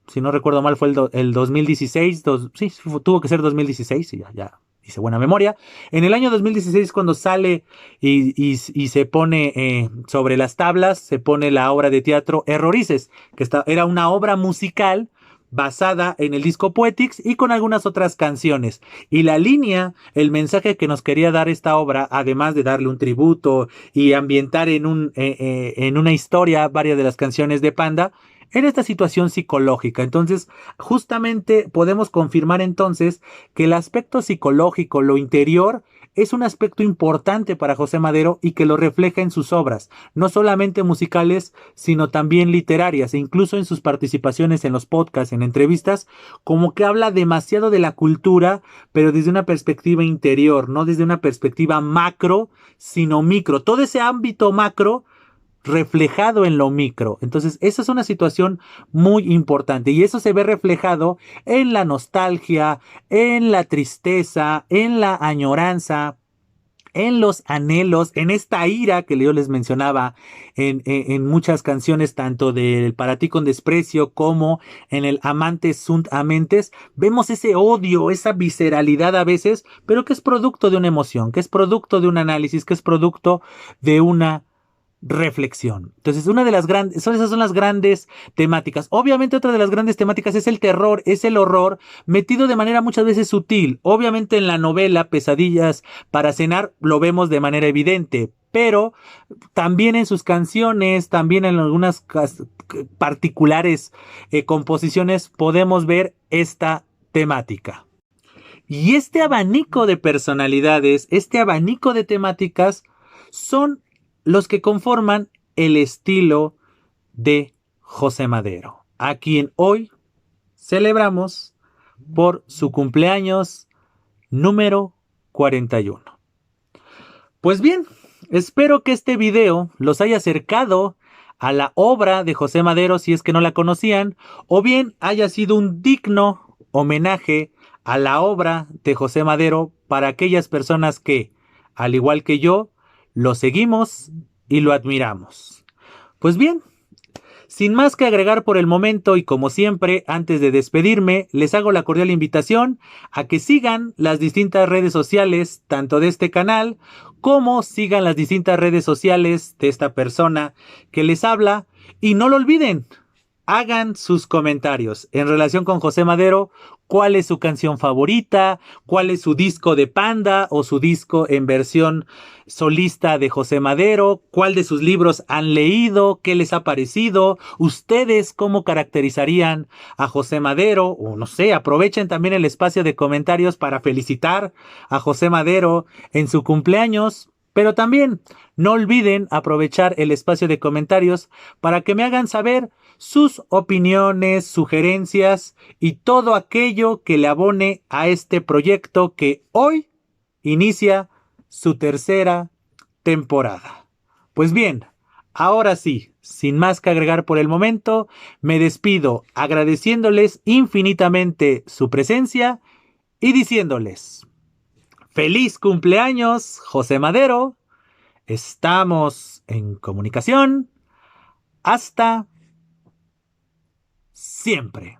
Si no recuerdo mal fue el 2016, tuvo que ser 2016, ya hice buena memoria. En el año 2016 cuando sale y se pone sobre las tablas, se pone la obra de teatro Errorices, que era una obra musical basada en el disco Poetics y con algunas otras canciones. Y la línea, el mensaje que nos quería dar esta obra, además de darle un tributo y ambientar en una historia varias de las canciones de Panda, en esta situación psicológica. Entonces, justamente podemos confirmar entonces que el aspecto psicológico, lo interior, es un aspecto importante para José Madero y que lo refleja en sus obras, no solamente musicales, sino también literarias, e incluso en sus participaciones en los podcasts, en entrevistas, como que habla demasiado de la cultura, pero desde una perspectiva interior, no desde una perspectiva macro, sino micro. Todo ese ámbito macro reflejado en lo micro. Entonces, esa es una situación muy importante y eso se ve reflejado en la nostalgia, en la tristeza, en la añoranza, en los anhelos, en esta ira que yo les mencionaba en muchas canciones, tanto del Para ti con desprecio como en el Amantes sunt amentes. Vemos ese odio, esa visceralidad a veces, pero que es producto de una emoción, que es producto de un análisis, que es producto de una reflexión. Entonces, esas son las grandes temáticas. Obviamente, otra de las grandes temáticas es el terror, es el horror, metido de manera muchas veces sutil. Obviamente, en la novela Pesadillas para cenar lo vemos de manera evidente, pero también en sus canciones, también en algunas particulares composiciones podemos ver esta temática. Y este abanico de personalidades, este abanico de temáticas son los que conforman el estilo de José Madero, a quien hoy celebramos por su cumpleaños número 41. Pues bien, espero que este video los haya acercado a la obra de José Madero si es que no la conocían, o bien haya sido un digno homenaje a la obra de José Madero para aquellas personas que, al igual que yo, lo seguimos y lo admiramos. Pues bien, sin más que agregar por el momento y como siempre, antes de despedirme, les hago la cordial invitación a que sigan las distintas redes sociales, tanto de este canal, como sigan las distintas redes sociales de esta persona que les habla. Y no lo olviden, hagan sus comentarios en relación con José Madero. ¿Cuál es su canción favorita? ¿Cuál es su disco de Panda o su disco en versión solista de José Madero? ¿Cuál de sus libros han leído? ¿Qué les ha parecido? ¿Ustedes cómo caracterizarían a José Madero? O no sé, aprovechen también el espacio de comentarios para felicitar a José Madero en su cumpleaños. Pero también no olviden aprovechar el espacio de comentarios para que me hagan saber sus opiniones, sugerencias y todo aquello que le abone a este proyecto que hoy inicia su tercera temporada. Pues bien, ahora sí, sin más que agregar por el momento, me despido agradeciéndoles infinitamente su presencia y diciéndoles: ¡Feliz cumpleaños, José Madero! Estamos en comunicación. Hasta siempre.